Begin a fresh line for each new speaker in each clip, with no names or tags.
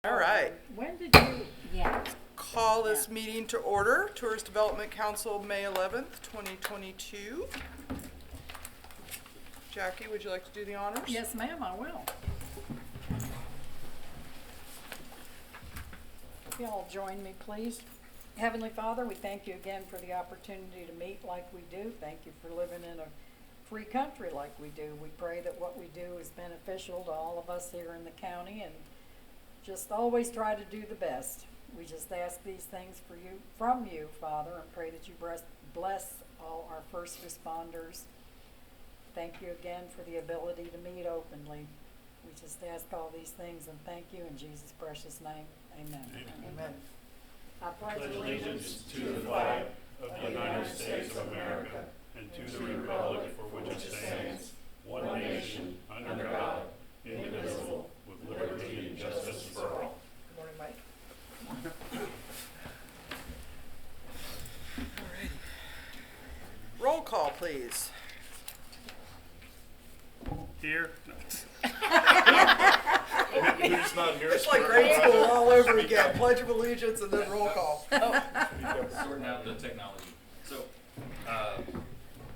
All right.
When did you, yeah.
Call this meeting to order. Tourist Development Council, May 11th, 2022. Jackie, would you like to do the honors?
Yes, ma'am, I will. If y'all join me, please. Heavenly Father, we thank you again for the opportunity to meet like we do. Thank you for living in a free country like we do. We pray that what we do is beneficial to all of us here in the county, and just always try to do the best. We just ask these things from you, Father, and pray that you bless all our first responders. Thank you again for the ability to meet openly. We just ask all these things and thank you in Jesus' precious name. Amen.
Amen.
I pledge
allegiance to the flag of the United States of America and to the republic for which it stands, one nation, under God, indivisible, with liberty and justice for all.
Good morning, Mike. Alrighty. Roll call, please.
Here.
It's like grade school all over again. Pledge of allegiance and then roll call.
Sorting out the technology. So,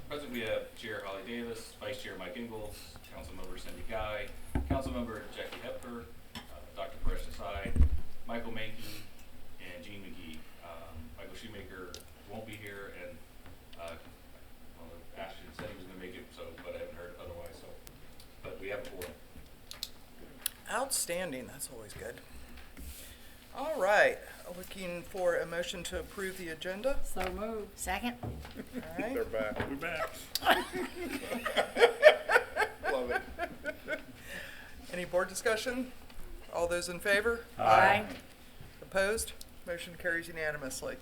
present we have Chair Holly Davis, Vice Chair Mike Ingalls, Councilmember Cindy Guy, Councilmember Jackie Hepker, Dr. Paresh Desai, Michael Mankey, and Jean McGee. Michael Shoemaker won't be here, and Ashton said he was going to make it, but I haven't heard otherwise. But we have a quorum.
Outstanding. That's always good. All right. Looking for a motion to approve the agenda.
So moved.
Second.
All right.
They're back. We're back. Love it.
Any board discussion? All those in favor?
Aye.
Opposed? Motion carries unanimously.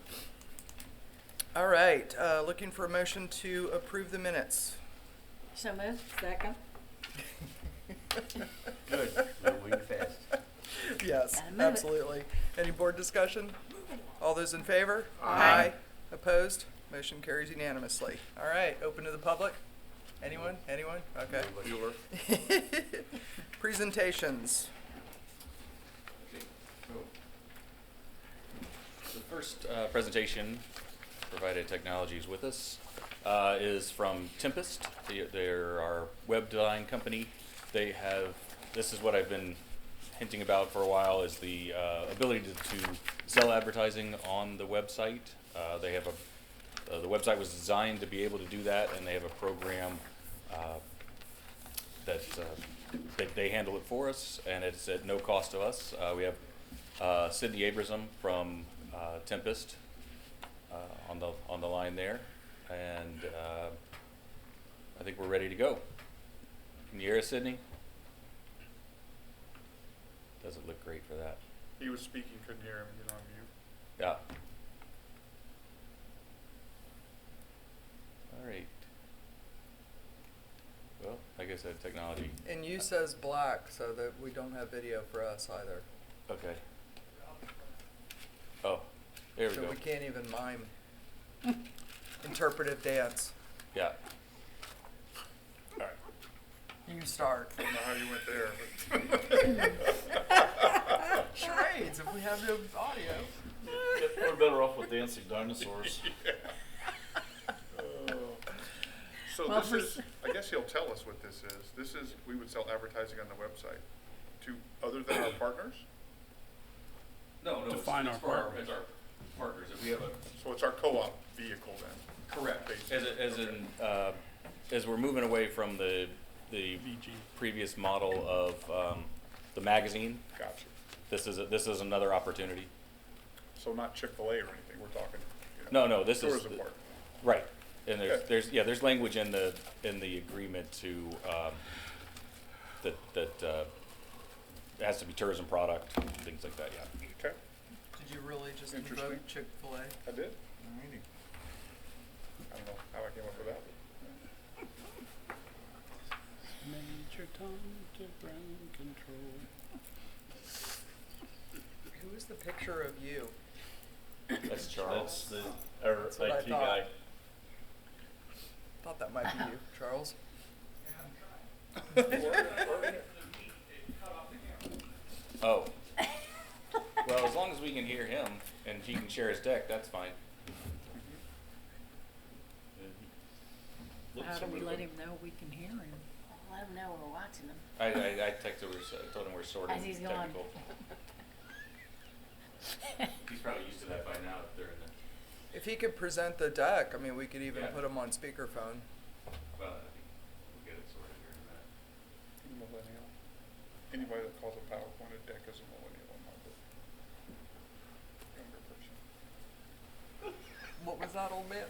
All right. Looking for a motion to approve the minutes.
So moved.
Second.
Good. Moving fast.
Yes,
Gotta move it.
absolutely. Any board discussion? All those in favor?
Aye.
Opposed? Motion carries unanimously. All right, open to the public? Anyone? Anyone? Okay. Presentations.
Okay, so the first presentation, provided technology is with us, is from Tempest. They're our web design company. They have, this is what I've been hinting about for a while, is the ability to sell advertising on the website. They have the website was designed to be able to do that, and they have a program that they handle it for us, and it's at no cost to us. We have Sydney Abraham from Tempest on the line there, and I think we're ready to go. Can you hear us, Sydney? Doesn't look great for that.
He was speaking, couldn't hear him. He's on mute.
Yeah. All right. Well, I guess that technology.
And you says black, so that we don't have video for us either.
Okay. Oh, there we
So
go.
we can't even mime interpretive dance.
Yeah.
All right.
You start.
I don't know how you went there.
Charades, if we have no audio.
We're better off with dancing dinosaurs.
So
Well,
this is, I guess he'll tell us what this is. This is, we would sell advertising on the website to other than our partners?
No,
To find
it's
our
for our,
partners.
it's our partners. If we have a
So it's our co-op vehicle then?
correct,
Basically.
as we're moving away from the previous model of the magazine,
Gotcha.
this is another opportunity.
So not Chick-fil-A or anything, we're talking, you know,
No, this is
tourism part.
right. And
Okay.
there's language in the agreement to that it has to be tourism product and things like that. Yeah.
Okay,
Did you really just
Interesting.
invoke Chick-fil-A?
I did.
Alrighty.
I don't know how I came up with that.
Major Tom to ground control.
Who is the picture of you?
That's Charles.
That's our
That's what I
IT
thought.
guy.
Thought that might be you, Charles.
Oh. share his deck, that's fine.
How do we let him know we can hear him?
Let them know we're watching them.
I texted, told him we're sorting
As he's gone.
technical. He's probably used to that by now if they're in the,
If he could present the deck, I mean, we could even
Yeah.
put him on speakerphone.
well, I think we'll get it sorted here in a minute.
Millennial. Anybody that calls a PowerPoint a deck is a millennial in my book. Younger person.
What was that, old man?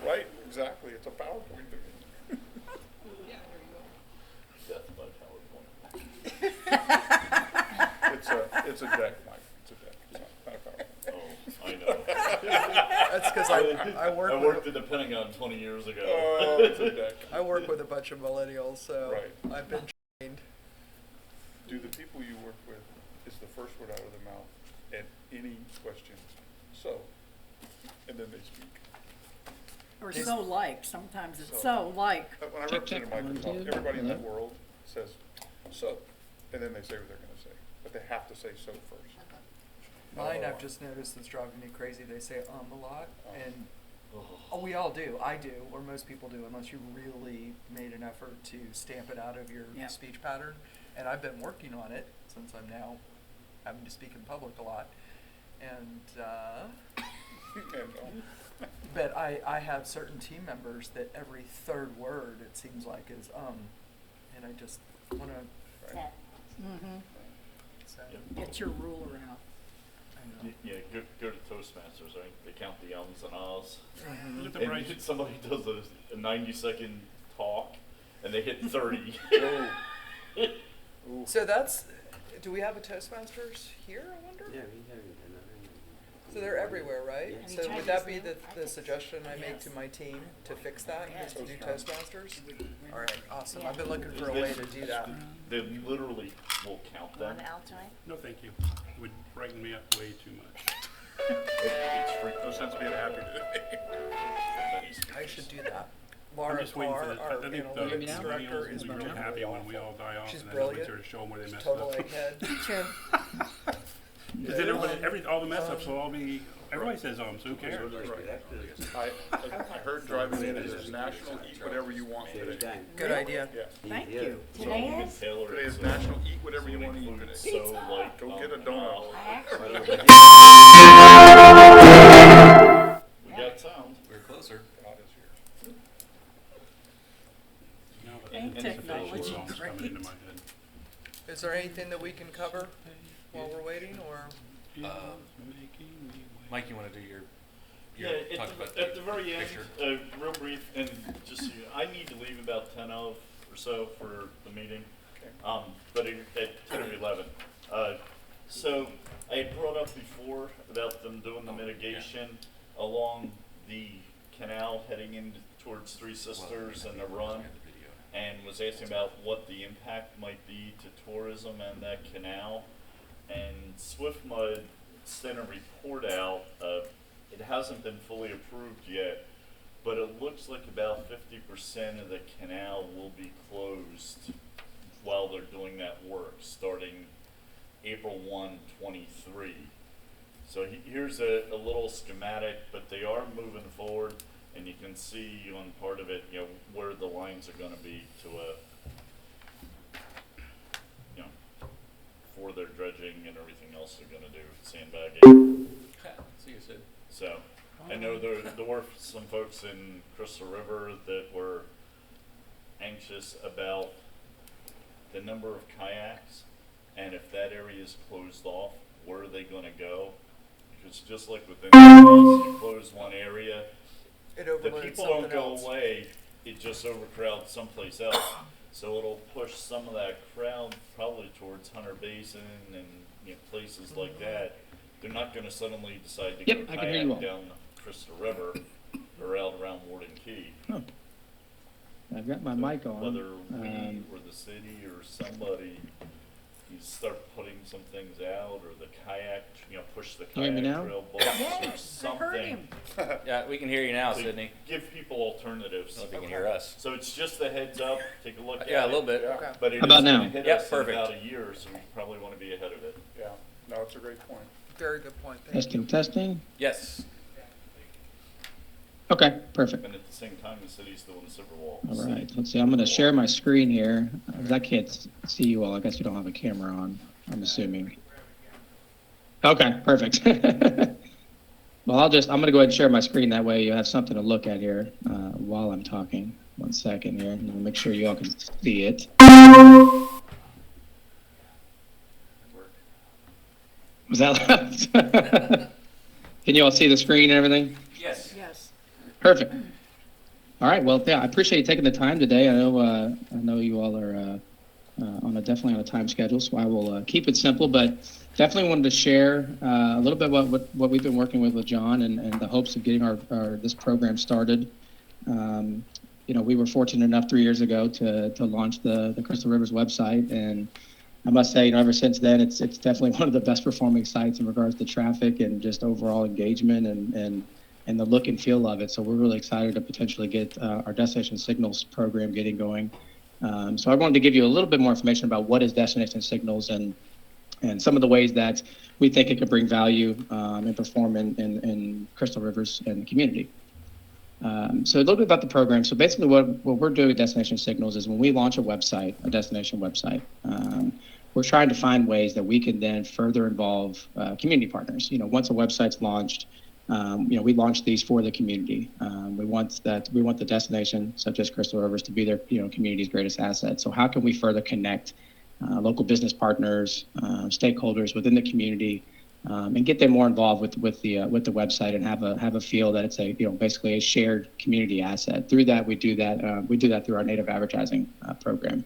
Right, exactly. It's a PowerPoint to me.
Death by PowerPoint.
It's a deck, Mike. It's a deck. It's not a PowerPoint.
Oh, I know.
That's because I work
I
with
worked at the Pentagon 20 years ago.
Oh, it's a deck.
I work with a bunch of millennials, so
Right.
I've been trained.
Do the people you work with, is the first word out of their mouth at any question, so, and then they speak.
Or
Yes.
so like, sometimes it's
So.
so like.
When I represented Microsoft, everybody in that world says, so, and then they say what they're gonna say, but they have to say so first.
Mine,
Oh.
I've just noticed, is driving me crazy. They say a lot, and
Oh.
we all do. I do, or most people do, unless you really made an effort to stamp it out of your
Yeah.
speech pattern. And I've been working on it since I'm now having to speak in public a lot. And
And,
but I have certain team members that every third word, it seems like, is and I just want to.
That,
Mm-hmm.
So,
Yep.
Get your ruler out.
I know.
Yeah, go to Toastmasters, right? They count the ums and ahs.
Mhm.
Look at the
And
price.
somebody does a 90-second talk, and they hit 30.
So that's. Do we have a Toastmasters here? I wonder.
Yeah, we have it.
So they're everywhere, right?
Yeah.
Have you
So
tried
would that
this
be
now?
the suggestion I make to my team to fix that, is to do Toastmasters? All right, awesome. I've been looking for a way to do that.
They literally will count
you
them.
want Al tonight?
No, thank you. It would brighten me up way too much.
It's free.
no sense being happy today.
I should do that.
I'm
Laura
just waiting for
Carr,
the,
our
I think the
analytics director,
millennials
is
will be really happy when we all die off
She's
and then nobody's
brilliant.
there to show them where they
She's
messed
total
up.
egghead.
True.
Because then all the mess ups will all be, everybody says, so who cares?
I heard driving in, it is National Eat Whatever You Want today.
Good idea.
Yeah.
Thank you.
Today is?
Taylor
Today is
is
National Eat Whatever You Want to Eat today.
so like
Go get a
and
donut.
I actually,
We got sound.
We're closer.
God is here.
Now that
Ain't
the facial
technology
song's coming
great?
into my head.
Is there anything that we can cover while we're waiting, or?
Mike, you want to do your
Yeah,
talk about
at the very end,
picture?
real brief, and just so I need to leave about 10 of or so for the meeting, but at 10 or 11. So I had brought up before about them doing the mitigation along the canal heading in towards Three Sisters and the Run, and was asking about what the impact might be to tourism and that canal. And SwiftMud sent a report out. It hasn't been fully approved yet, but it looks like about 50% of the canal will be closed while they're doing that work, starting April 1, 23. So here's a little schematic, but they are moving forward, and you can see on part of it, where the lines are going to be to for their dredging and everything else they're going to do, sandbagging.
See you, Sid.
So I know there were some folks in Crystal River that were anxious about the number of kayaks, and if that area is closed off, where are they going to go? Because just like with anything else, you close one area,
It
the
overloads
people
something
don't go
else.
away, it just overcrowds someplace else. So it'll push some of that crowd probably towards Hunter Basin and places like that. They're not going to suddenly decide to go kayak down the Crystal River or out around Warden Key.
I've got my mic on.
Whether we or the city or somebody, you start putting some things out, or the kayak, push the
Hear me
kayak
now?
trail books or
Yes, I heard
something.
him.
Yeah, we can hear you now,
To
Sydney.
give people alternatives.
I don't know if you can hear us.
So it's just a heads up, take a look at it.
Yeah, a little bit.
Okay.
But it
How about
is
now?
gonna hit
Yep,
us in
perfect.
about a year, so we probably want to be ahead of it.
Yeah, no, it's a great point.
Very good point. Thank you.
Testing.
Yes.
Okay, perfect.
And at the same time, the city's still in the Silver Wall.
All right, let's see. I'm going to share my screen here because I can't see you all. I guess you don't have a camera on, I'm assuming. Okay, perfect. Well, I'm going to go ahead and share my screen. That way you have something to look at here while I'm talking. 1 second here. And make sure you all can see it. Was that loud? Can you all see the screen and everything?
Yes.
Yes.
Perfect. All right. Well, yeah, I appreciate you taking the time today. I know you all are definitely on a time schedule, so I will keep it simple. But definitely wanted to share a little bit what we've been working with John and the hopes of getting our this program started. We were fortunate enough 3 years ago to launch the Crystal Rivers website, and I must say, ever since then, it's definitely one of the best performing sites in regards to traffic and just overall engagement and the look and feel of it. So we're really excited to potentially get our Destination Signals program getting going. So I wanted to give you a little bit more information about what is Destination Signals and some of the ways that we think it could bring value and perform in Crystal Rivers and the community. So a little bit about the program. So basically what we're doing at Destination Signals is when we launch a destination website, we're trying to find ways that we can then further involve community partners. Once a website's launched, we launch these for the community. We want the destination, such as Crystal Rivers, to be their community's greatest asset. So how can we further connect local business partners, stakeholders within the community, and get them more involved with the website and have a feel that it's basically a shared community asset. Through that, we do that through our native advertising program.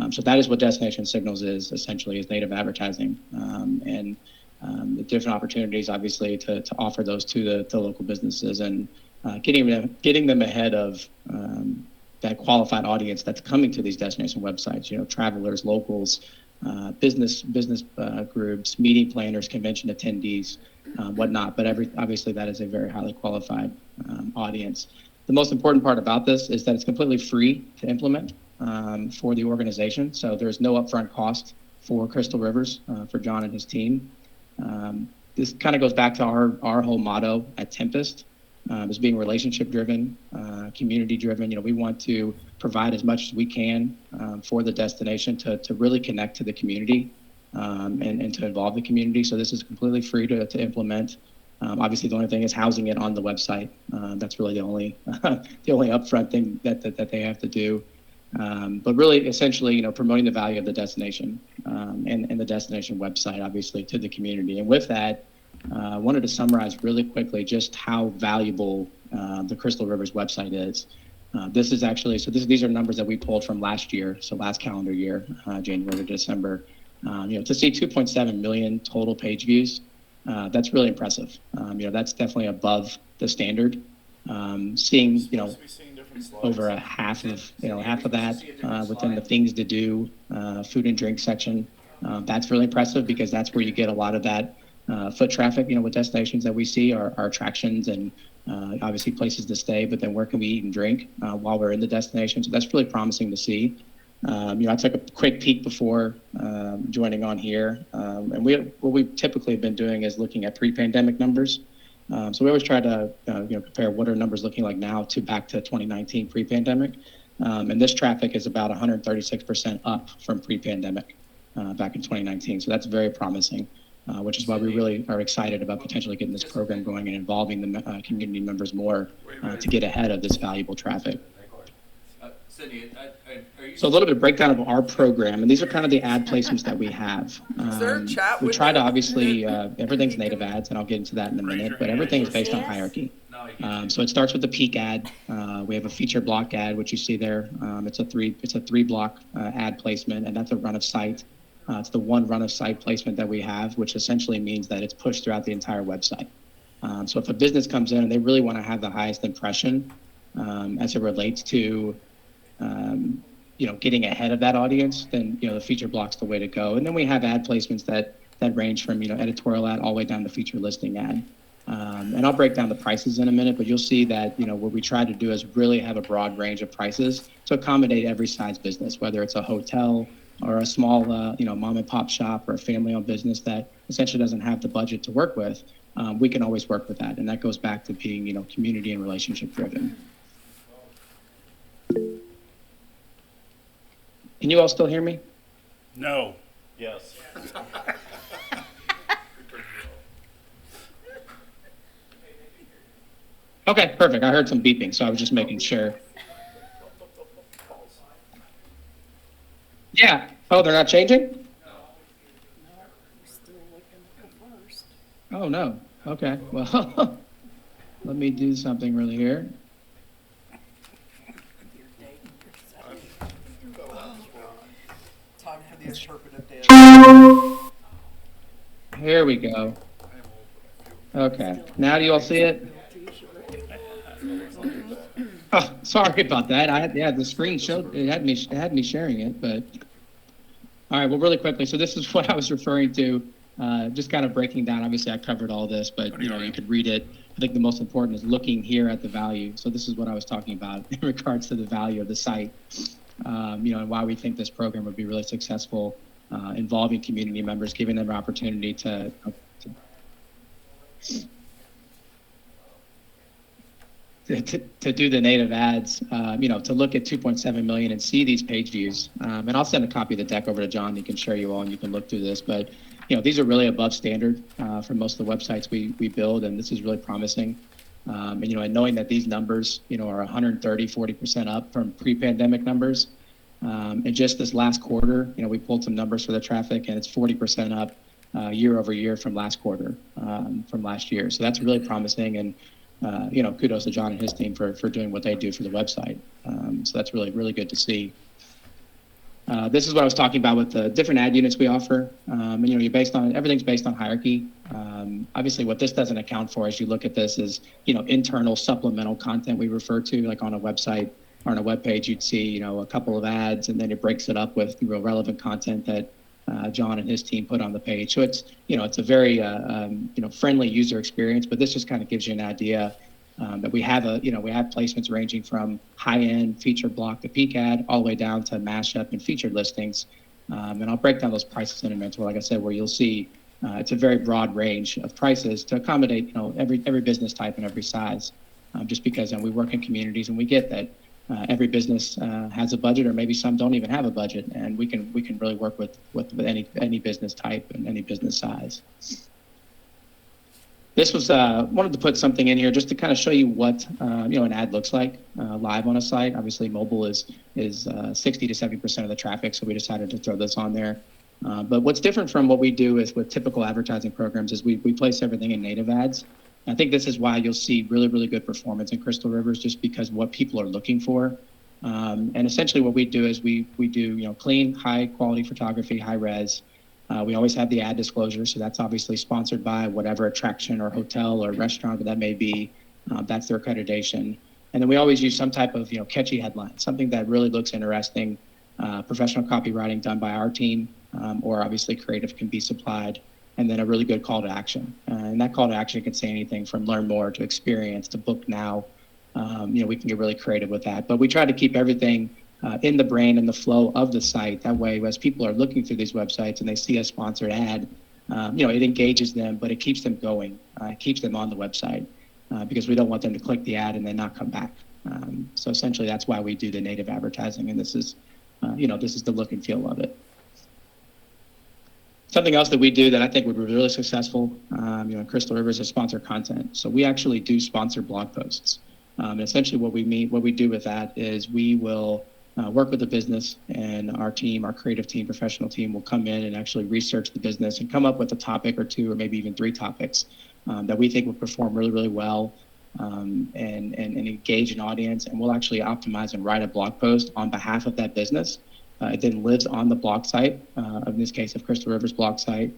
So that is what Destination Signals is native advertising, and the different opportunities, obviously, to offer those to the local businesses and getting them ahead of that qualified audience that's coming to these destination websites. Travelers, locals, business groups, meeting planners, convention attendees, whatnot. But obviously that is a very highly qualified audience. The most important part about this is that it's completely free to implement for the organization. So there's no upfront cost for Crystal Rivers, for John and his team. This kind of goes back to our whole motto at Tempest, is being relationship driven, community driven. We want to provide as much as we can for the destination to really connect to the community and to involve the community. So this is completely free to implement. Obviously, the only thing is housing it on the website. That's really the only upfront thing that they have to do. But really, essentially, promoting the value of the destination and the destination website, obviously, to the community. And with that, I wanted to summarize really quickly just how valuable the Crystal Rivers website is. These are numbers that we pulled from last year, so last calendar year, January to December. To see 2.7 million total page views, that's really impressive. That's definitely above the standard. Seeing over a half of that within the things to do, food and drink section, that's really impressive because that's where you get a lot of that foot traffic. With destinations that we see are attractions and obviously places to stay, but then where can we eat and drink while we're in the destination? So that's really promising to see. I took a quick peek before joining on here, and what we typically have been doing is looking at pre-pandemic numbers. So we always try to compare what are numbers looking like now to back to 2019 pre-pandemic, and this traffic is about 136% up from pre-pandemic back in 2019. So that's very promising. Which is why we really are excited about potentially getting this program going and involving the community members more to get ahead of this valuable traffic.
Cindy, are you...
So a little bit of breakdown of our program, and these are kind of the ad placements that we have.
Is there a chat
we
with
try to
you?
obviously, everything's native ads, and I'll get into that in a minute, but everything's based on hierarchy. So it starts with the peak ad. We have a feature block ad, which you see there. It's a three block ad placement, and that's a run of sight. It's the one run of site placement that we have, which essentially means that it's pushed throughout the entire website. So if a business comes in and they really want to have the highest impression as it relates to, getting ahead of that audience, then, the feature block's the way to go. And then we have ad placements that range from, editorial ad all the way down to feature listing ad. And I'll break down the prices in a minute, but you'll see that, what we try to do is really have a broad range of prices to accommodate every size business, whether it's a hotel, or a small, mom and pop shop or a family-owned business that essentially doesn't have the budget to work with, we can always work with that. And that goes back to being, community and relationship driven. Can you all still hear me?
No.
Yes.
Okay, perfect. I heard some beeping, so I was just making sure. Yeah. Oh, they're not changing?
We're still looking at the first.
Oh, no. Okay. Well, let me do something really here.
Time for the interpretive dance.
Here we go. Okay. Now do you all see it? Oh, sorry about that. The screen showed it had me sharing it, but all right. Well, really quickly. So this is what I was referring to. Just kind of breaking down. Obviously, I covered all this, but you could read it. I think the most important is looking here at the value. So this is what I was talking about in regards to the value of the site. And why we think this program would be really successful, involving community members, giving them an opportunity to do the native ads, to look at 2.7 million and see these page views. And I'll send a copy of the deck over to John. He can share you all and you can look through this. But, these are really above standard for most of the websites we build, and this is really promising. And knowing that these numbers, are 130, 40% up from pre-pandemic numbers. And just this last quarter, we pulled some numbers for the traffic, and it's 40% up year over year from last quarter, from last year. So that's really promising. And kudos to John and his team for doing what they do for the website. So that's really, really good to see. This is what I was talking about with the different ad units we offer. Everything's based on hierarchy. Obviously, what this doesn't account for as you look at this is, internal supplemental content we refer to, like on a website or on a web page, you'd see, a couple of ads, and then it breaks it up with real relevant content that John and his team put on the page. So it's, it's a very, friendly user experience, but this just kind of gives you an idea that we have placements ranging from high-end feature block to peak ad all the way down to mashup and featured listings. And I'll break down those prices in a minute, like I said, where you'll see it's a very broad range of prices to accommodate, every business type and every size, just because we work in communities and we get that every business has a budget, or maybe some don't even have a budget, and we can really work with any business type and any business size. This was wanted to put something in here just to kind of show you what an ad looks like live on a site. Obviously, mobile is 60 to 70% of the traffic, so we decided to throw this on there. But what's different from what we do is with typical advertising programs is we place everything in native ads. I think this is why you'll see really, really good performance in Crystal Rivers, just because what people are looking for. And essentially what we do is we do clean, high quality photography, high res. We always have the ad disclosure, so that's obviously sponsored by whatever attraction or hotel or restaurant that may be. That's their accreditation. And then we always use some type of catchy headline, something that really looks interesting. Professional copywriting done by our team, or obviously creative can be supplied. And then a really good call to action. And that call to action can say anything from learn more to experience to book now. We can get really creative with that. But we try to keep everything in the brain and the flow of the site. That way, as people are looking through these websites and they see a sponsored ad, it engages them, but it keeps them going. It keeps them on the website because we don't want them to click the ad and then not come back. So essentially, that's why we do the native advertising. And this is, this is the look and feel of it. Something else that we do that I think would be really successful, in Crystal Rivers is sponsor content. So we actually do sponsor blog posts. And essentially what we do with that is we will work with the business, and our team, our creative team, professional team will come in and actually research the business and come up with a topic or two, or maybe even 3 topics that we think will perform really, really well and engage an audience. And we'll actually optimize and write a blog post on behalf of that business. It then lives on the blog site, in this case of Crystal Rivers blog site.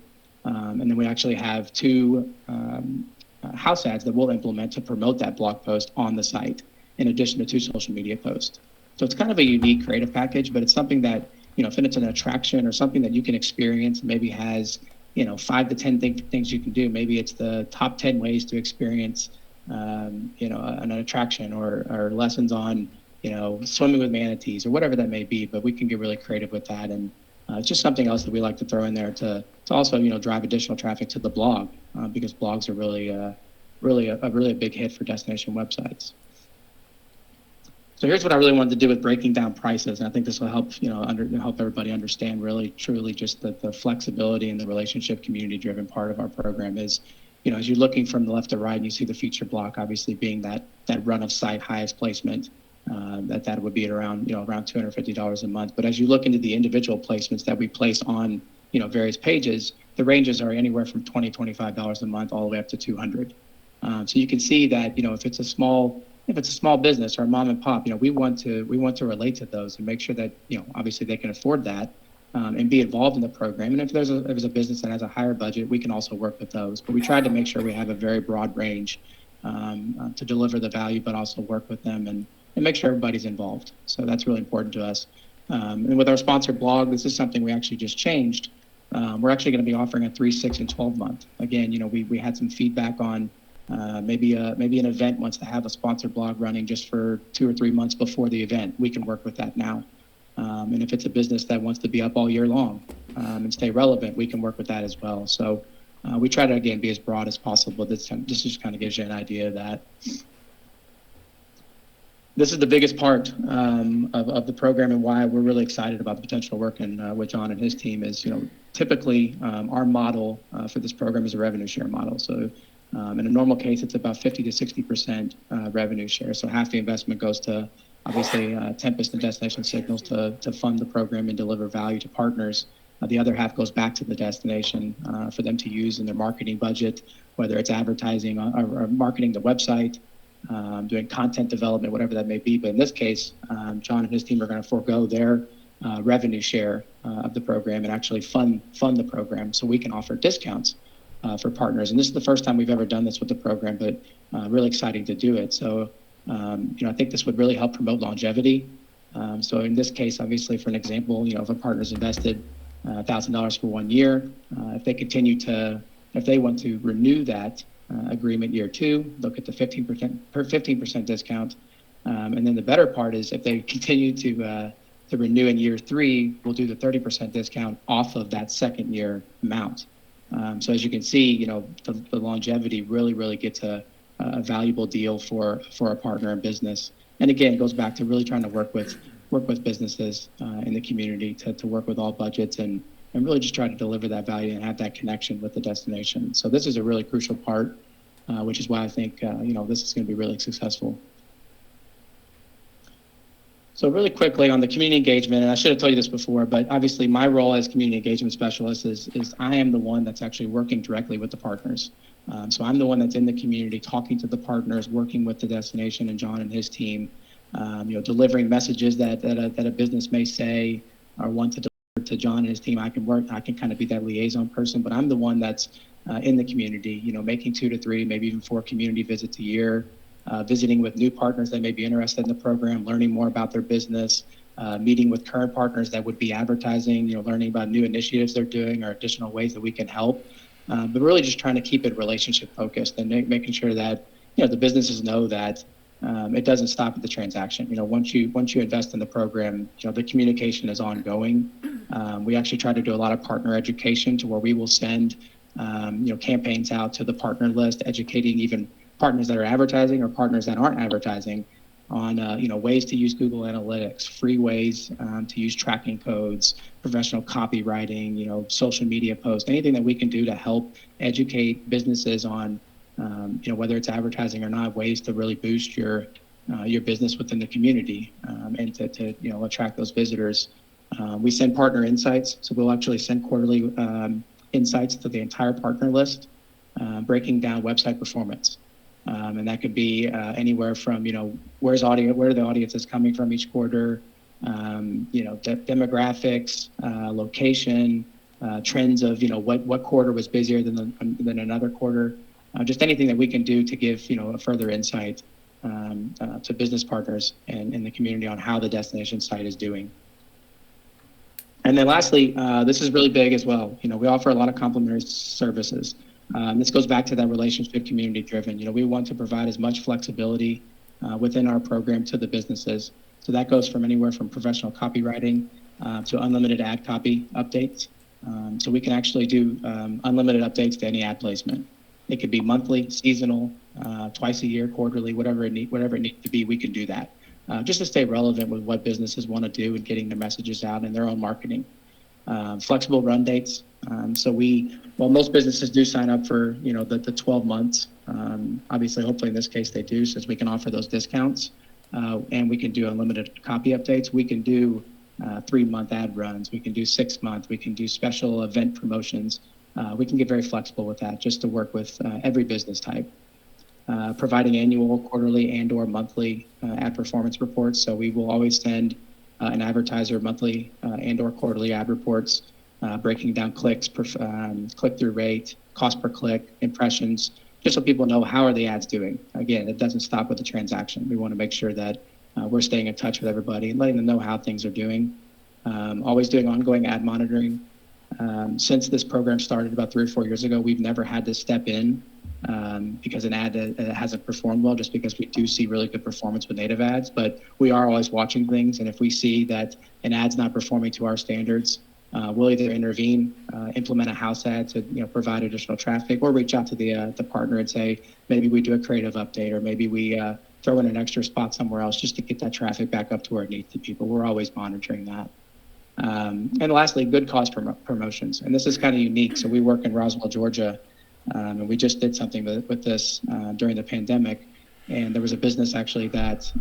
And then we actually have 2 house ads that we'll implement to promote that blog post on the site, in addition to 2 social media posts. So it's kind of a unique creative package, but it's something that, if it's an attraction or something that you can experience, maybe has, 5 to 10 things you can do. Maybe it's the top 10 ways to experience, an attraction, or lessons on, swimming with manatees or whatever that may be, but we can get really creative with that and It's just something else that we like to throw in there to also, drive additional traffic to the blog, because blogs are really a big hit for destination websites. So here's what I really wanted to do with breaking down prices, and I think this will help, help everybody understand really, truly just the flexibility and the relationship community-driven part of our program is, as you're looking from the left to right and you see the feature block, obviously being that run of site highest placement, that would be at around $250 a month. But as you look into the individual placements that we place on, various pages, the ranges are anywhere from $20-$25 a month all the way up to $200. So you can see that, if it's a small business or a mom and pop, we want to relate to those and make sure that, obviously they can afford that, and be involved in the program. And if there's a business that has a higher budget, we can also work with those. But we tried to make sure we have a very broad range to deliver the value, but also work with them and make sure everybody's involved. So that's really important to us. And with our sponsored blog, this is something we actually just changed. We're actually going to be offering a 3, 6, and 12 month. Again, we had some feedback on maybe an event wants to have a sponsored blog running just for 2 or 3 months before the event. We can work with that now. And if it's a business that wants to be up all year long and stay relevant, we can work with that as well. So we try to, again, be as broad as possible. This just kind of gives you an idea of that. This is the biggest part of the program, and why we're really excited about the potential working with John and his team is, typically our model for this program is a revenue share model. So in a normal case, it's about 50 to 60% revenue share. So half the investment goes to, obviously, Tempest and Destination Signals to fund the program and deliver value to partners. The other half goes back to the destination for them to use in their marketing budget, whether it's advertising or marketing the website, doing content development, whatever that may be. But in this case, John and his team are going to forego their revenue share of the program and actually fund the program so we can offer discounts for partners. And this is the first time we've ever done this with the program, but really exciting to do it. So, I think this would really help promote longevity. So in this case, obviously, for an example, if a partner's invested $1,000 for 1 year, if they want to renew that agreement year 2, they'll get the 15% discount. And then the better part is if they continue to renew in year 3, we'll do the 30% discount off of that second year amount. So as you can see, the longevity really gets a valuable deal for a partner in business. And again, it goes back to really trying to work with businesses in the community to work with all budgets and really just try to deliver that value and have that connection with the destination. So this is a really crucial part, which is why I think, this is going to be really successful. So really quickly on the community engagement, and I should have told you this before, but obviously my role as community engagement specialist is I am the one that's actually working directly with the partners. So I'm the one that's in the community, talking to the partners, working with the destination and John and his team, delivering messages that a business may say or want to deliver to John and his team. I can kind of be that liaison person, but I'm the one that's in the community, making 2 to 3, maybe even 4 community visits a year, visiting with new partners that may be interested in the program, learning more about their business, meeting with current partners that would be advertising, learning about new initiatives they're doing or additional ways that we can help. But really just trying to keep it relationship focused and making sure that, the businesses know that it doesn't stop at the transaction. Once you invest in the program, the communication is ongoing. We actually try to do a lot of partner education to where we will send, campaigns out to the partner list, educating even partners that are advertising or partners that aren't advertising on, ways to use Google Analytics, free ways to use tracking codes, professional copywriting, social media posts, anything that we can do to help educate businesses on, whether it's advertising or not, ways to really boost your business within the community and to attract those visitors. We send partner insights, so we'll actually send quarterly insights to the entire partner list, breaking down website performance. And that could be anywhere from, where the audience is coming from each quarter, demographics, location, trends of, what quarter was busier than another quarter, just anything that we can do to give, a further insight to business partners and in the community on how the destination site is doing. And then lastly, this is really big as well. We offer a lot of complimentary services. This goes back to that relationship community driven. We want to provide as much flexibility within our program to the businesses. So that goes from anywhere from professional copywriting to unlimited ad copy updates. So we can actually do unlimited updates to any ad placement. It could be monthly, seasonal, twice a year, quarterly, whatever it needs to be, we can do that. Just to stay relevant with what businesses want to do and getting their messages out in their own marketing. Flexible run dates. Well, most businesses do sign up for, the 12 months. Obviously, hopefully in this case they do, since we can offer those discounts. And we can do unlimited copy updates. We can do 3-month ad runs. We can do 6-month. We can do special event promotions. We can get very flexible with that just to work with every business type. Providing annual, quarterly, and or monthly ad performance reports. So we will always send an advertiser monthly and or quarterly ad reports, breaking down clicks, click-through rate, cost per click, impressions, just so people know how are the ads doing. Again, it doesn't stop with the transaction. We want to make sure that we're staying in touch with everybody and letting them know how things are doing. Always doing ongoing ad monitoring. Since this program started about 3 or 4 years ago, we've never had to step in because an ad hasn't performed well, just because we do see really good performance with native ads. But we are always watching things, and if we see that an ad's not performing to our standards, we'll either intervene, implement a house ad to provide additional traffic, or reach out to the partner and say maybe we do a creative update, or maybe we throw in an extra spot somewhere else just to get that traffic back up to where it needs to be. But we're always monitoring that. And lastly, good cause promotions. And this is kind of unique. So we work in Roswell, Georgia, and we just did something with this during the pandemic. And there was a business actually that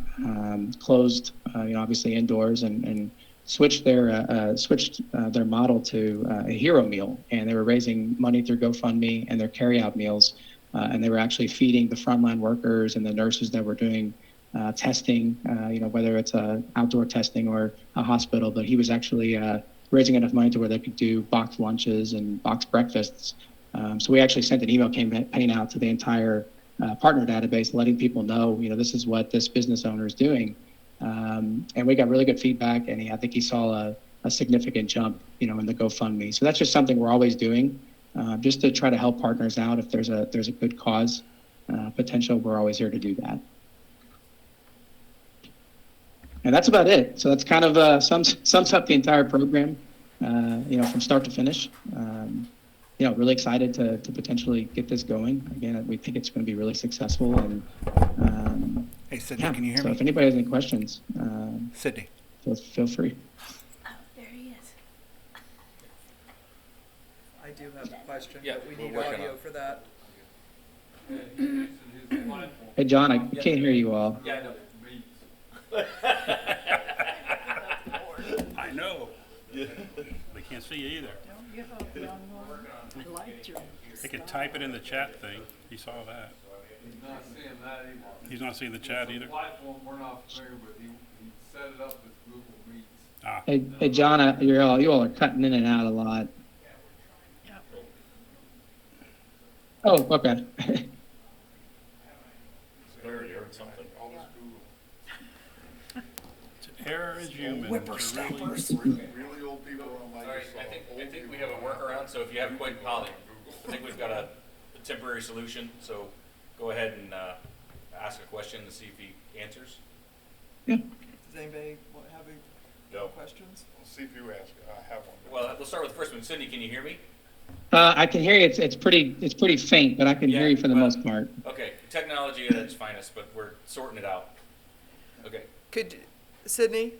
closed, obviously indoors, and switched their model to a hero meal. And they were raising money through GoFundMe and their carryout meals. And they were actually feeding the frontline workers and the nurses that were doing testing, whether it's outdoor testing or a hospital. But he was actually raising enough money to where they could do boxed lunches and boxed breakfasts. So we actually sent an email campaign out to the entire partner database, letting people know, this is what this business owner is doing. And we got really good feedback, and I think he saw a significant jump, in the GoFundMe. So that's just something we're always doing, just to try to help partners out. If there's a good cause potential, we're always here to do that. And that's about it. So that's kind of sums up the entire program, from start to finish. Really excited to potentially get this going. Again, we think it's going to be really successful. And
hey, Sydney, can you hear
so
me?
if anybody has any questions,
Sydney.
feel free.
Oh, there he is.
I do have a question,
Yeah,
but we
we're
need
working
audio
on it.
for that.
Hey, John, I can't hear you all.
Yeah, I know.
I know. They can't see you either.
Don't give up, young woman. I liked your
They could type it in the chat thing. He saw that.
He's not seeing that either.
He's not seeing the chat either.
The platform we're not familiar with, he set it up with Google Meets.
Ah,
Hey, John, you all are cutting in and out a lot. Oh, okay.
Larry heard something.
All this Google.
it's an error is human.
Whippersnappers.
Really old people on
All right, I think we have a workaround, so if you have quick, I think we've got a temporary solution, so go ahead and ask a question and see if he answers.
Does anybody have any
No.
questions?
See if you ask. I have one.
Well, we'll start with the first one. Sydney, can you hear me?
I can hear you. It's pretty faint, but I can hear you for the
well,
most part.
Okay, technology at its finest, but we're sorting it out. Okay.
Sydney,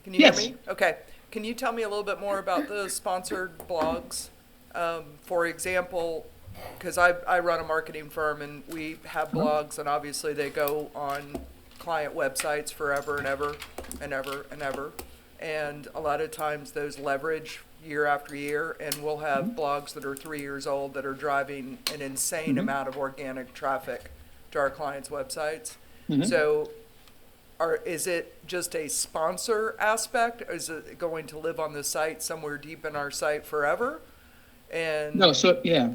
can you
Yes.
hear me? Okay. Can you tell me a little bit more about the sponsored blogs? For example, because I run a marketing firm and we have blogs, and obviously they go on client websites forever and ever and ever and ever. And a lot of times those leverage year after year, and we'll have blogs that are 3 years old that are driving an insane amount of organic traffic to our clients' websites. So is it just a sponsor aspect? Is it going to live on the site somewhere deep in our site forever? And
No, so yeah.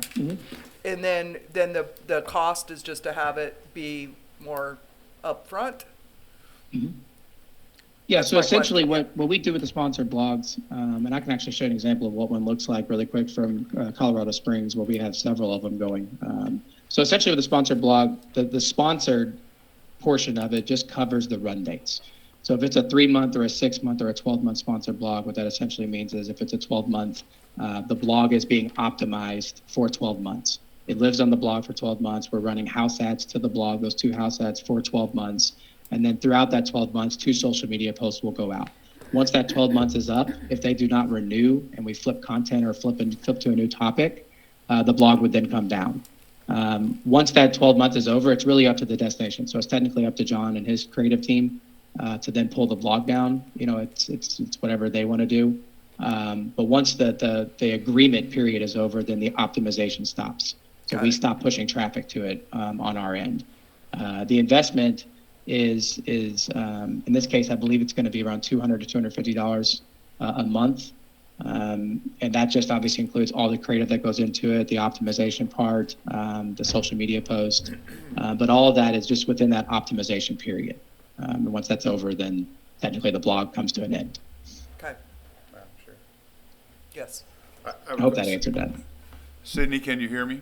and then the cost is just to have it be more upfront?
Yeah,
That's
so
my
essentially
question.
what we do with the sponsored blogs, and I can actually show you an example of what one looks like really quick from Colorado Springs, where we have several of them going. So essentially with the sponsored blog, the sponsored portion of it just covers the run dates. So if it's a 3-month or a 6-month or a 12-month sponsored blog, what that essentially means is if it's a 12-month, the blog is being optimized for 12 months. It lives on the blog for 12 months. We're running house ads to the blog, those 2 house ads for 12 months. And then throughout that 12 months, 2 social media posts will go out. Once that 12 months is up, if they do not renew and we flip content or flip to a new topic, the blog would then come down. Once that 12 months is over, it's really up to the destination. So it's technically up to John and his creative team to then pull the blog down. You know, it's whatever they want to do. But once the agreement period is over, then the optimization stops. So we stop pushing traffic to it on our end. The investment is in this case, I believe it's going to be around $200 to $250 a month. And that just obviously includes all the creative that goes into it, the optimization part, the social media post. But all of that is just within that optimization period. And once that's over, then technically the blog comes to an end.
Okay.
Madam Chair.
Yes.
I hope that answered that.
Sydney, can you hear me?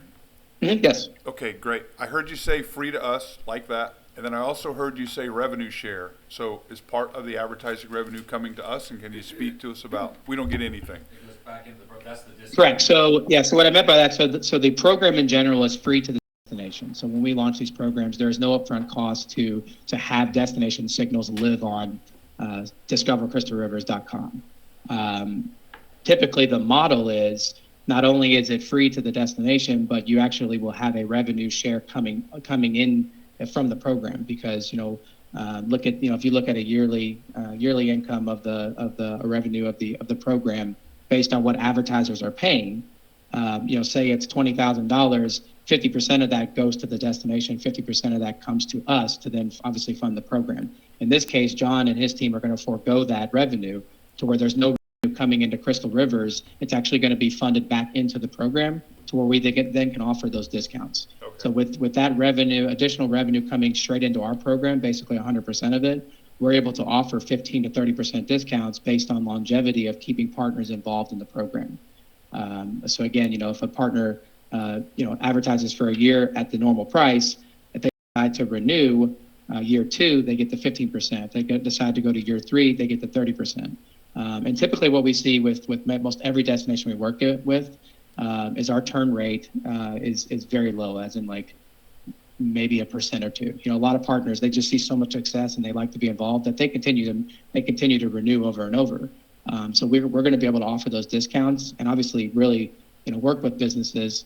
Yes.
Okay, great. I heard you say free to us like that, and then I also heard you say revenue share. So is part of the advertising revenue coming to us, and can you speak to us about, we don't get anything?
It goes back into that's the discount.
Correct. So yeah. So what I meant by that, so the program in general is free to the destination. So when we launch these programs, there is no upfront cost to have destination signals live on discovercrystalrivers.com. Typically, the model is not only is it free to the destination, but you actually will have a revenue share coming in from the program because look at if you look at a yearly income of the revenue of the program based on what advertisers are paying. Say it's $20,000, 50% of that goes to the destination, 50% of that comes to us to then obviously fund the program. In this case, John and his team are going to forego that revenue to where there's no revenue coming into Crystal Rivers. It's actually going to be funded back into the program to where we then can offer those discounts. Okay. So with that revenue, additional revenue coming straight into our program, basically 100% of it, we're able to offer 15 to 30% discounts based on longevity of keeping partners involved in the program. So again, if a partner, advertises for a year at the normal price, if they decide to renew year 2, they get the 15%. If they decide to go to year 3, they get the 30%. And typically what we see with most every destination we work with is our turn rate is very low, as in like maybe 1% or 2%. A lot of partners, they just see so much success and they like to be involved that they continue to renew over and over. So we're going to be able to offer those discounts and obviously really work with businesses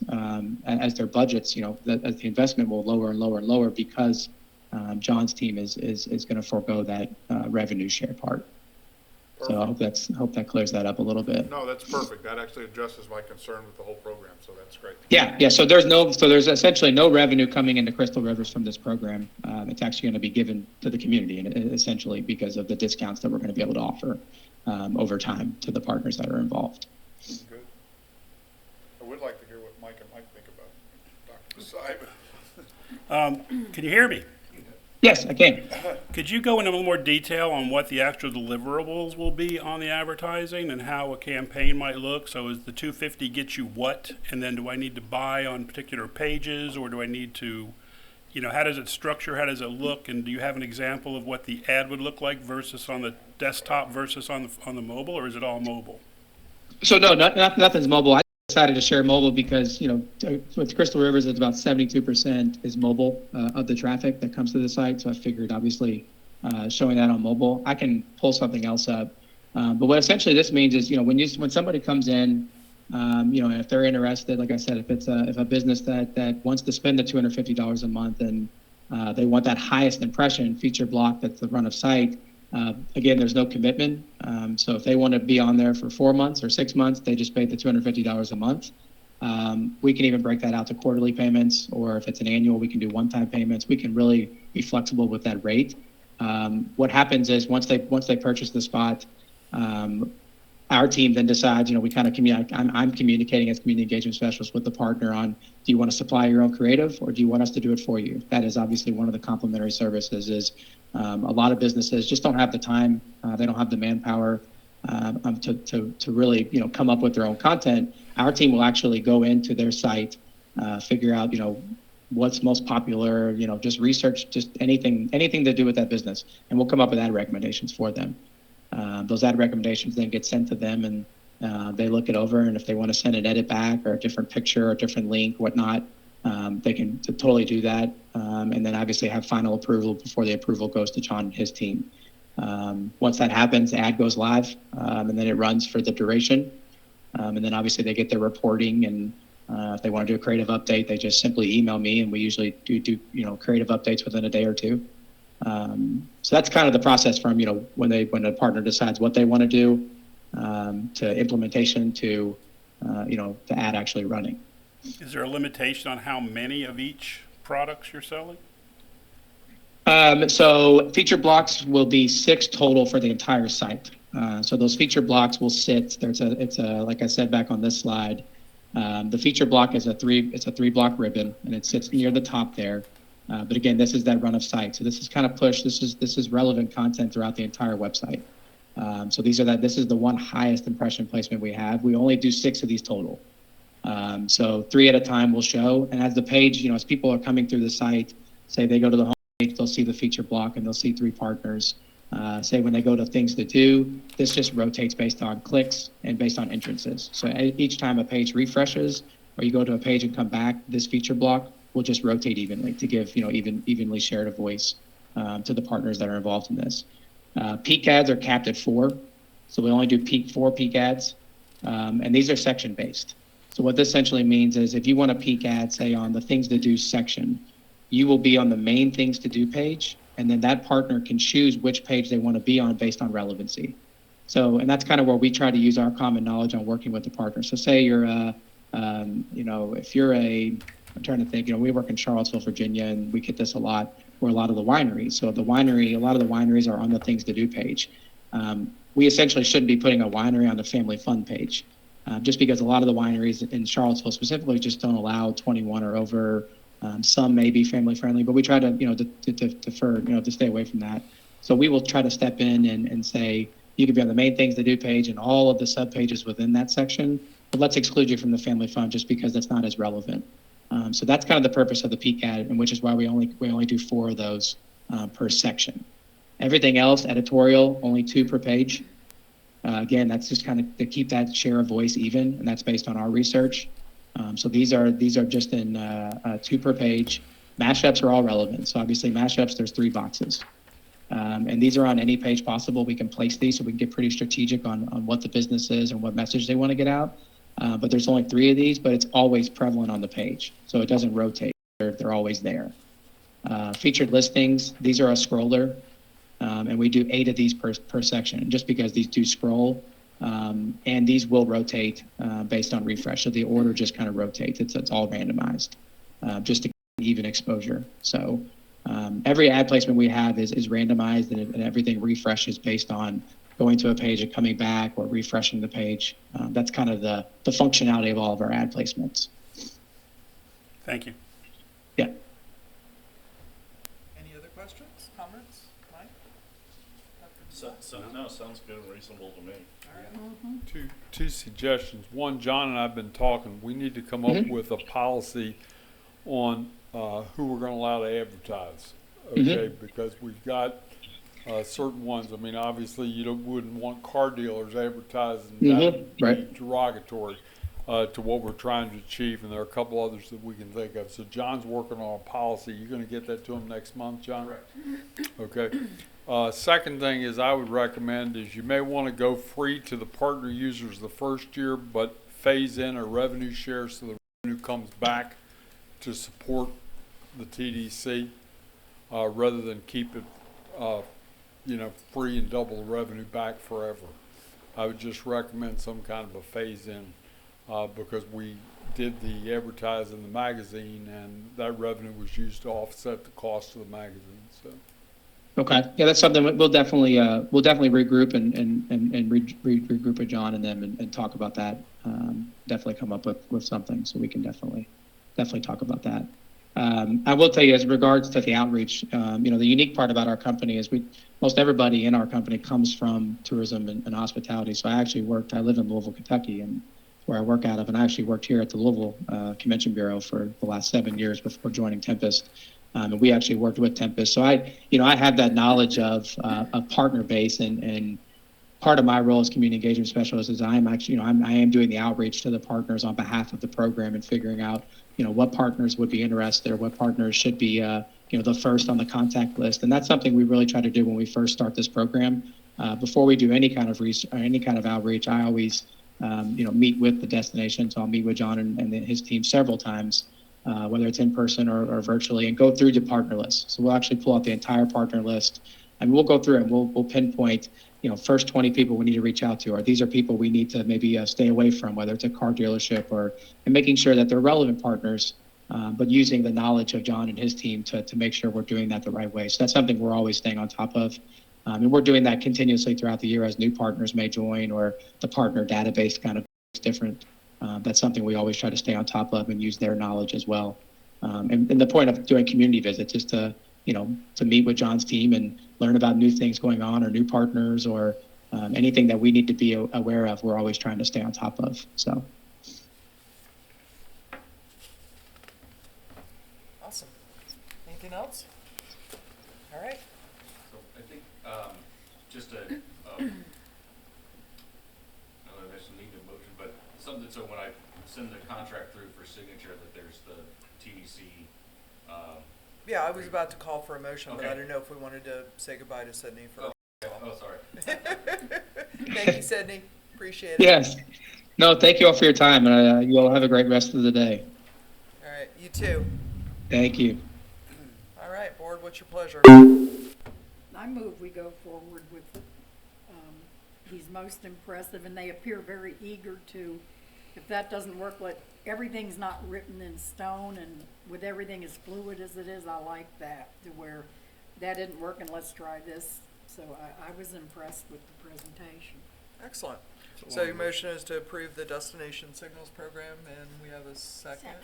as their budgets, as the investment will lower and lower and lower because John's team is going to forego that revenue share part.
Perfect.
So I hope that clears that up a little bit.
No, that's perfect. That actually addresses my concern with the whole program, so that's great.
Yeah. So there's essentially no revenue coming into Crystal Rivers from this program. It's actually going to be given to the community, and essentially because of the discounts that we're going to be able to offer over time to the partners that are involved.
Good. I would like to hear what Mike and Mike think about Dr. Simon.
Can you hear me?
Yes, I can.
Could you go into a little more detail on what the actual deliverables will be on the advertising and how a campaign might look? So is the $250 get you what? And then do I need to buy on particular pages, or do I need to, how does it structure? How does it look? And do you have an example of what the ad would look like versus on the desktop versus on the mobile, or is it all mobile?
So no, nothing's mobile. I decided to share mobile because, with Crystal Rivers, it's about 72% is mobile of the traffic that comes to the site. So I figured, obviously, showing that on mobile, I can pull something else up. But what essentially this means is, when somebody comes in, and if they're interested, like I said, if a business that wants to spend the $250 a month and they want that highest impression feature block that's the run of site, again, there's no commitment. So if they want to be on there for 4 months or 6 months, they just pay the $250 a month. We can even break that out to quarterly payments, or if it's an annual, we can do one-time payments. We can really be flexible with that rate. What happens is once they purchase the spot, our team then decides, we kind of I'm communicating as community engagement specialist with the partner on, do you want to supply your own creative or do you want us to do it for you? That is obviously one of the complementary services is a lot of businesses just don't have the time. They don't have the manpower to really, come up with their own content. Our team will actually go into their site, figure out, what's most popular, just research, just anything to do with that business. And we'll come up with ad recommendations for them. Those ad recommendations then get sent to them, and they look it over. And if they want to send an edit back or a different picture or a different link, whatnot, they can totally do that. And then obviously have final approval before the approval goes to John and his team. Once that happens, the ad goes live, and then it runs for the duration. And then obviously they get their reporting, and if they want to do a creative update, they just simply email me, and we usually do creative updates within a day or two. So that's kind of the process from when a partner decides what they want to do, to implementation, to the ad actually running.
Is there a limitation on how many of each products you're selling?
So feature blocks will be 6 total for the entire site. So those feature blocks will sit. It's a like I said back on this slide. The feature block is a 3-block ribbon, and it sits near the top there. But again, this is that run of site. So this is kind of push. This is relevant content throughout the entire website. So this is the one highest impression placement we have. We only do 6 of these total. So 3 at a time will show. And as the page, as people are coming through the site, say they go to the home page, they'll see the feature block and they'll see 3 partners. Say when they go to things to do, this just rotates based on clicks and based on entrances. So each time a page refreshes or you go to a page and come back, this feature block will just rotate evenly to give, evenly shared a voice to the partners that are involved in this. Peak ads are capped at 4. So we only do 4 peak ads. And these are section based. So what this essentially means is if you want a peak ad, say on the things to do section, you will be on the main things to do page, and then that partner can choose which page they want to be on based on relevancy. So, and that's kind of where we try to use our common knowledge on working with the partner. So say you're if you're I'm trying to think, we work in Charlottesville, Virginia, and we get this a lot, where a lot of the wineries. So a lot of the wineries are on the things to do page. We essentially shouldn't be putting a winery on the family fun page, just because a lot of the wineries in Charlottesville specifically just don't allow 21 or over. Some may be family friendly, but we try to, defer, to stay away from that. So we will try to step in and say, you could be on the main things to do page and all of the sub pages within that section, but let's exclude you from the family fun just because that's not as relevant. So that's kind of the purpose of the peak ad, and which is why we only do 4 of those per section. Everything else, editorial, only 2 per page. Again, that's just kind of to keep that share of voice even, and that's based on our research. So these are just in 2 per page. Mashups are all relevant. So obviously mashups, there's 3 boxes. And these are on any page possible. We can place these so we can get pretty strategic on what the business is and what message they want to get out. But there's only 3 of these, but it's always prevalent on the page. So it doesn't rotate. They're always there. Featured listings, these are a scroller. And we do 8 of these per section, just because these do scroll. And these will rotate based on refresh. So the order just kind of rotates. It's all randomized, just to get even exposure. So every ad placement we have is randomized, and everything refreshes based on going to a page and coming back or refreshing the page. That's kind of the functionality of all of our ad placements.
Thank you.
Yeah.
Any other questions, comments, Mike?
Sounds good and reasonable to me.
Two suggestions. One, John and I have been talking. We need to come up with a policy on who we're going to allow to advertise. Okay, because we've got certain ones. I mean, obviously, wouldn't want car dealers advertising. That would be derogatory to what we're trying to achieve. And there are a couple others that we can think of. So John's working on a policy. You're going to get that to him next month, John? Correct. Okay. Second thing is I would recommend is you may want to go free to the partner users the first year, but phase in a revenue share so the revenue comes back to support the TDC rather than keep it, free and double the revenue back forever. I would just recommend some kind of a phase in because we did the advertising in the magazine and that revenue was used to offset the cost of the magazine. So.
Okay. Yeah, that's something we'll definitely regroup and regroup with John and them and talk about that. Definitely come up with something so we can definitely talk about that. I will tell you, as regards to the outreach, the unique part about our company is most everybody in our company comes from tourism and hospitality. So I live in Louisville, Kentucky, and where I work out of, and I actually worked here at the Louisville Convention Bureau for the last 7 years before joining Tempest. And we actually worked with Tempest. So I have that knowledge of a partner base, and part of my role as community engagement specialist is I'm actually, I am doing the outreach to the partners on behalf of the program and figuring out, what partners would be interested or what partners should be, the first on the contact list. And that's something we really try to do when we first start this program. Before we do any kind of research or any kind of outreach, I always, meet with the destination. So I'll meet with John and his team several times, whether it's in person or virtually, and go through the partner list. So we'll actually pull out the entire partner list, and we'll go through and we'll pinpoint, first 20 people we need to reach out to, or these are people we need to maybe stay away from, whether it's a car dealership and making sure that they're relevant partners, but using the knowledge of John and his team to make sure we're doing that the right way. So that's something we're always staying on top of. And we're doing that continuously throughout the year as new partners may join or the partner database kind of is different. That's something we always try to stay on top of and use their knowledge as well. And the point of doing community visits is to meet with John's team and learn about new things going on or new partners or anything that we need to be aware of. We're always trying to stay on top of. So.
Awesome. Anything else? All right.
So I think, just a, I don't know if there's a need of motion, but something, so when I send the contract through for signature, that there's the TDC,
Yeah, I was about to call for a motion, but I
Okay.
didn't know if we wanted to say goodbye to Sydney for.
oh, sorry.
Thank you, Sydney. Appreciate it.
Yes. No, thank you all for your time, and you all have a great rest of the day.
All right, you too.
Thank you.
All right, board, what's your pleasure?
I move we go forward with these most impressive, and they appear very eager to, if that doesn't work, everything's not written in stone, and with everything as fluid as it is, I like that, to where that didn't work and let's try this. So I was impressed with the presentation.
Excellent. So your motion is to approve the destination signals program, and we have a second.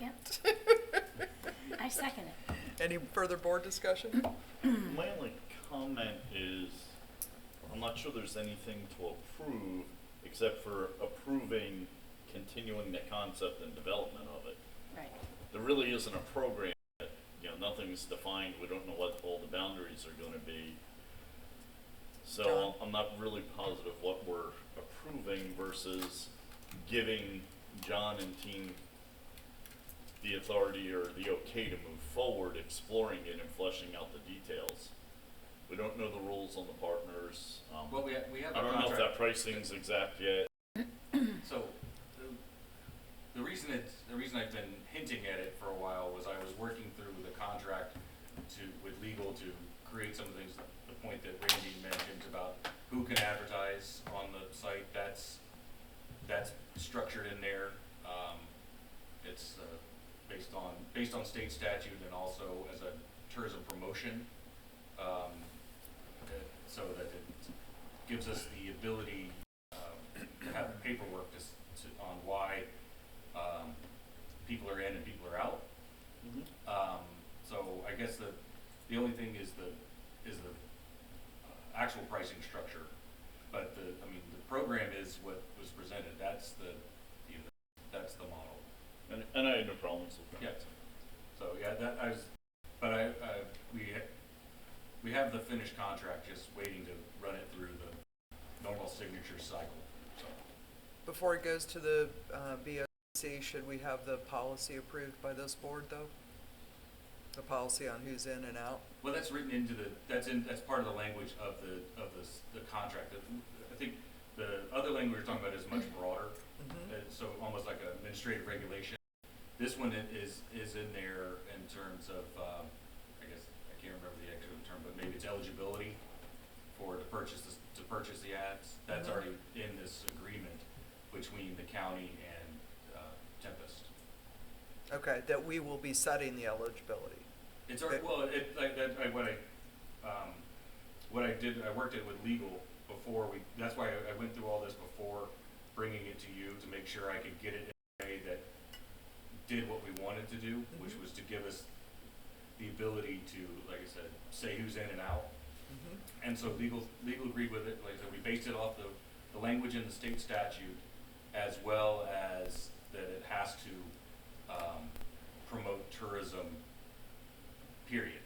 I second it.
Any further board discussion?
My only comment is, I'm not sure there's anything to approve except for approving continuing the concept and development of it.
Right.
There really isn't a program that, nothing's defined. We don't know what all the boundaries are going to be. So
John?
I'm not really positive what we're approving versus giving John and team the authority or the okay to move forward, exploring it and fleshing out the details. We don't know the rules on the partners.
Well, we have
I
a
don't know if
contract.
that pricing's exact yet.
So, the reason I've been hinting at it for a while was I was working through the contract with legal to create some of the things, the point that Randy mentioned about who can advertise on the site, that's structured in there. It's based on state statute and also as a tourism promotion, so that it gives us the ability to have paperwork on why people are in and people are out. So I guess the only thing is the actual pricing structure, but the program is what was presented. That's the model.
And I had no problems with that.
Yeah. So yeah, we have the finished contract, just waiting to run it through the normal signature cycle. So.
Before it goes to the BOC, should we have the policy approved by this board, though? The policy on who's in and out?
Well, that's written into that's part of the language of the contract. I think the other language we're talking about is much broader, so almost like an administrative regulation. This one is in there in terms of, I guess I can't remember the actual term, but maybe it's eligibility to purchase the ads. That's already in this agreement between the county and Tempest.
Okay, that we will be setting the eligibility.
It's already, well, what I did, I worked it with legal before that's why I went through all this before bringing it to you to make sure I could get it in a way that did what we wanted to do, which was to give us the ability to, like I said, say who's in and out. And so legal agreed with it. Like I said, we based it off the language in the state statute as well as that it has to promote tourism, period.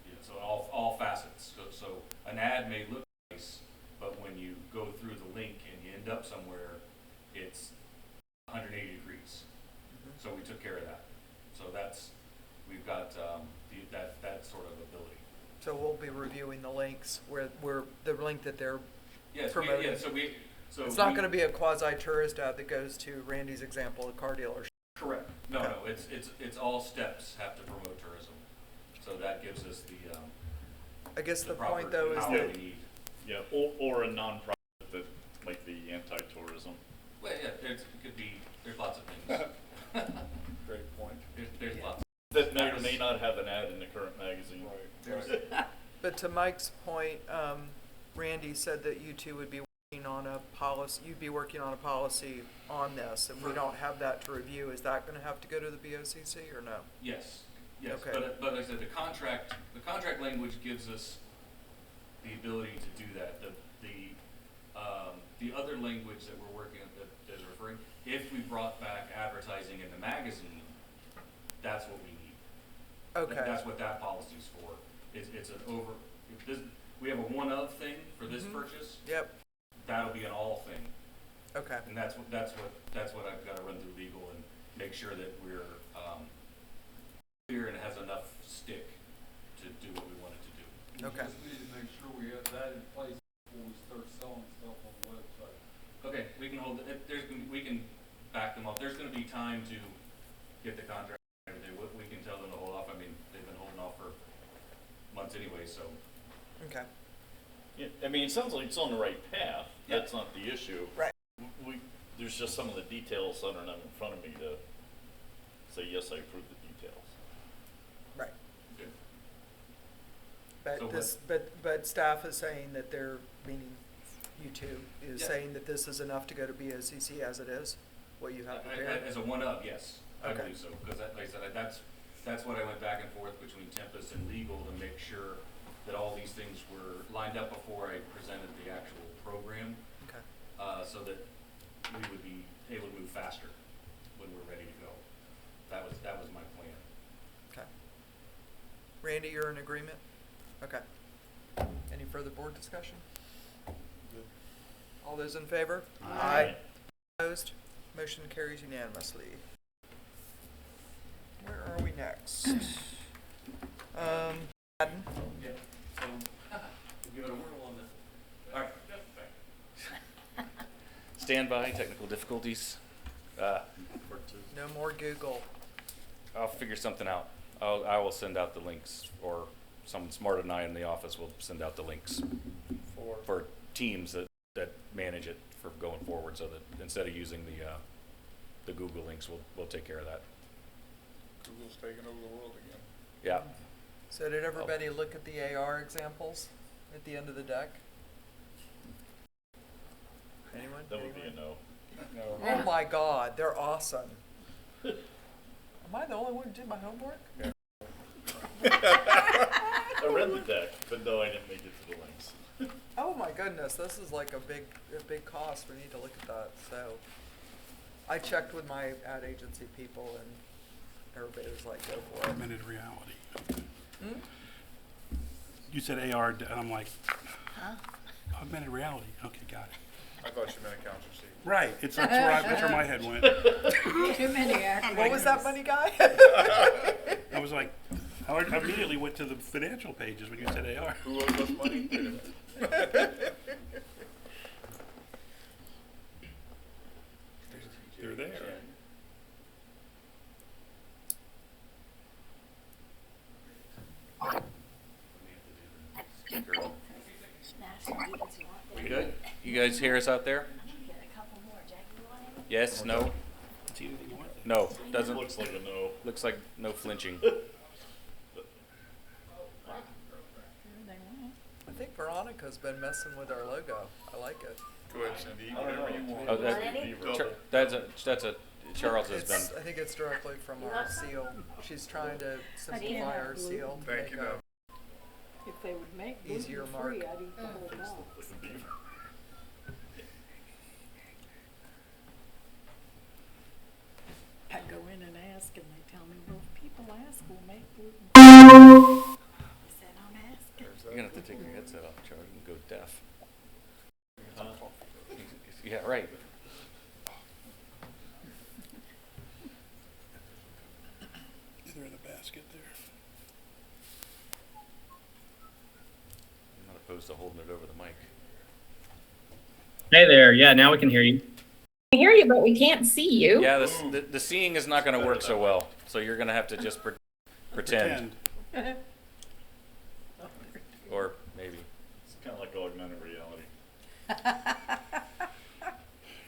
You know, so all facets. So an ad may look nice, but when you go through the link and you end up somewhere, it's 180 degrees. So we took care of that. So we've got that sort of ability.
So we'll be reviewing the links where the link that they're
Yes,
promoting. It's not going to be a quasi-tourist ad that goes to Randy's example, a car dealership.
Correct. No, it's all steps have to promote tourism. So that gives us the
I guess the
proper
point though is
power
that
we need.
Yeah, or a non-profit that might be anti-tourism.
Well, yeah, it could be. There's lots of things.
Great point.
There's lots.
That may or may not have an ad in the current magazine.
Right.
But to Mike's point, Randy said that you two would be working on a policy. You'd be working on a policy on this, and we don't have that to review. Is that going to have to go to the BOCC or no?
Yes. Yes.
Okay.
But like I said, the contract language gives us the ability to do that. The other language that we're working on that is referring, if we brought back advertising in the magazine, that's what we need.
Okay.
That's what that policy's for. It's an over. If this, we have a one of thing for this purchase.
Yep.
That'll be an all thing,
Okay.
and that's what I've got to run through legal and make sure that we're clear and it has enough stick to do what we want it to do.
Okay.
We just need to make sure we have that in place before we start selling stuff on the website.
Okay, we can hold it. We can back them up. There's going to be time to get the contract and everything. We can tell them to hold off. I mean, they've been holding off for months anyway, so.
Okay.
Yeah, I mean, it sounds like it's on the right path.
Yeah.
That's not the issue.
Right.
There's just some of the details that are not in front of me to say, yes, I approve the details.
Right.
Good.
But
So
but staff is saying that they're, meaning you two, is
Yeah.
saying that this is enough to go to BOCC as it is, what you have prepared?
As a one-up, yes, I
Okay.
believe so. Because like I said, that's what I went back and forth between Tempest and legal to make sure that all these things were lined up before I presented the actual program,
Okay.
so that we would be able to move faster when we're ready to go. That was my plan.
Okay. Randy, you're in agreement? Okay. Any further board discussion? All those in favor?
Aye.
Opposed? Motion carries unanimously. Where are we next? Madden?
Yeah. So we'll give it a whirl on the. All right. Stand by. Technical difficulties.
No more Google.
I'll figure something out. I will send out the links, or someone smarter than I in the office will send out the links for teams that manage it for going forward, so that instead of using the Google links, we'll take care of that.
Google's taking over the world again.
Yeah.
So did everybody look at the AR examples at the end of the deck? Anyone?
That would be a no.
Oh my God, they're awesome. Am I the only one who did my homework?
I read the deck, but no, I didn't make it to the links.
Oh my goodness, this is like a big cost. We need to look at that. So I checked with my ad agency people, and everybody was like, go for it.
Augmented reality.
Hmm?
You said AR, and I'm like, augmented reality. Okay, got it.
I thought you meant accounts receivable.
Right. That's where my head went.
Too many acronyms.
What was that money guy?
I was like, I immediately went to the financial pages when you said AR.
Who owes us money? Wait a minute.
They're there.
We good? You guys hear us out there?
Get a couple more. Jack, you want any?
Yes. No.
See anything you want?
No. Doesn't.
Looks like a no.
Looks like no flinching.
I think Veronica's been messing with our logo. I like it.
Go ahead, Cindy, eat whatever you want.
Oh,
Double.
that's a Charles has
It's,
been.
I think it's directly from our seal. She's trying to simplify our seal. to
Thank
make
you,
a-
Deb.
If they would make
Easier
gluten-free,
mark.
I'd eat the whole mall.
You're gonna have to take your headset off, Charlie, and go deaf. Yeah, right.
They're in the basket there.
I'm not opposed to holding it over the mic.
Hey there. Yeah, now we can hear you.
We hear you, but we can't see you.
Yeah, the seeing is not gonna work so well, so you're gonna have to just pretend. Or maybe.
It's kind of like augmented reality.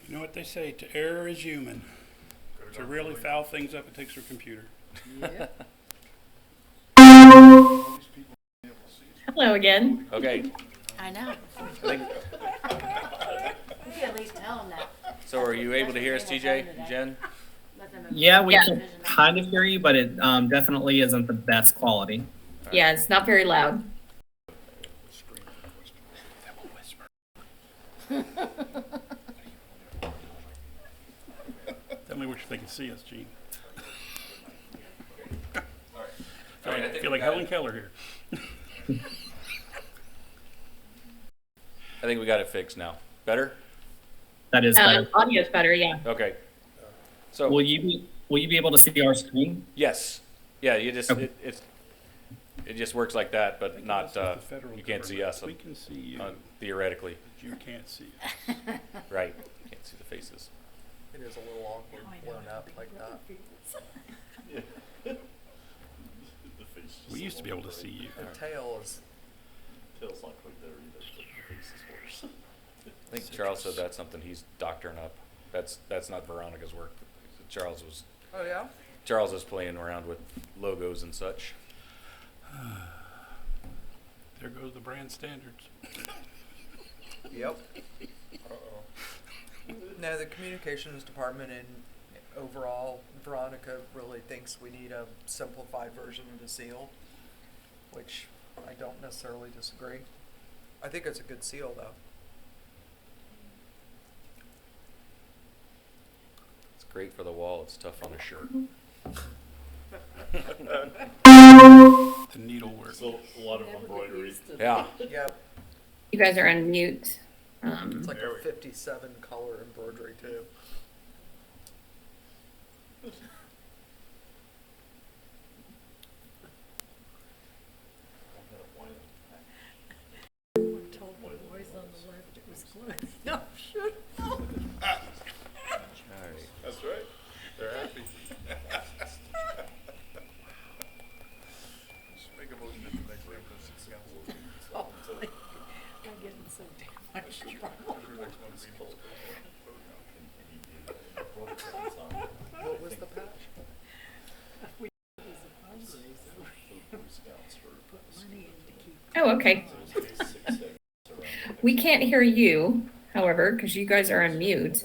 You know what they say, to err is human. To really foul things up, it takes your computer.
Yeah.
Hello again.
Okay,
I know.
I think,
We could at least tell them that.
so are you able to hear us, TJ, Jen?
Let them know.
Yeah, we
Yeah.
can kind of hear you, but it definitely isn't the best quality.
Yeah, it's not very loud.
Tell me if they can see us, Gene.
All right, I
I
think
feel
we
like
got
Helen
it.
Keller here.
I think we got it fixed now. Better?
That is better.
Audio's better, yeah.
Okay. So,
Will you be able to see our screen?
yes. Yeah, you just,
Okay.
it just works like that, but not,
This is the federal
you can't see
government.
us,
We can see you,
theoretically.
but you can't see us.
Right. Can't see the faces.
It is a little awkward blown up like that.
The face just
We used to be able to see you.
The tail is,
tail's not quite there either, but the face is worse.
I think Charles said that's something he's doctoring up. That's not Veronica's work. Charles
oh yeah?
is playing around with logos and such.
There goes the brand standards.
Yep. No, the communications department and overall, Veronica really thinks we need a simplified version of the seal, which I don't necessarily disagree. I think it's a good seal though.
It's great for the wall. It's tough on a shirt.
The needlework.
So a lot of embroidery.
Yeah.
Yep.
You guys are on mute.
It's like a 57 color embroidery too.
Told the boys on the left it was close. No, shit.
All right.
That's right. They're happy. Just make a motion to next emergency council.
I'm getting so damn much trouble.
What was the patch?
It was a fundraiser. Put money in to keep.
Oh, okay. We can't hear you, however, because you guys are on mute.